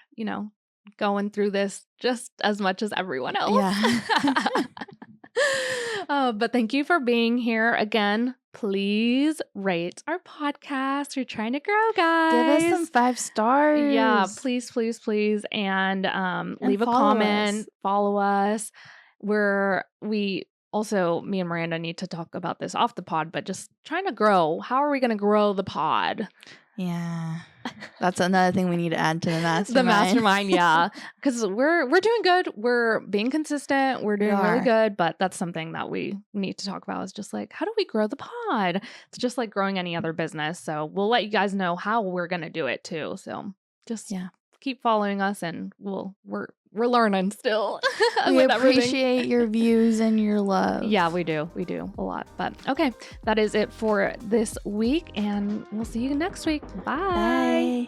going through this just as much as everyone else. Yeah. But thank you for being here again. Please rate our podcast. We're trying to grow, guys. Give us some 5 stars. Yeah, please. And leave a comment. Follow us. Also, me and Miranda need to talk about this off the pod, but just trying to grow. How are we going to grow the pod? Yeah. That's another thing we need to add to the mastermind. The mastermind, yeah. Because we're doing good. We're being consistent. We're doing really good. But that's something that we need to talk about, is just like, how do we grow the pod? It's just like growing any other business. So we'll let you guys know how we're going to do it too. So just keep following us, and we're learning still. We appreciate your views and your love. Yeah, we do a lot. But okay, that is it for this week, and we'll see you next week. Bye. Bye.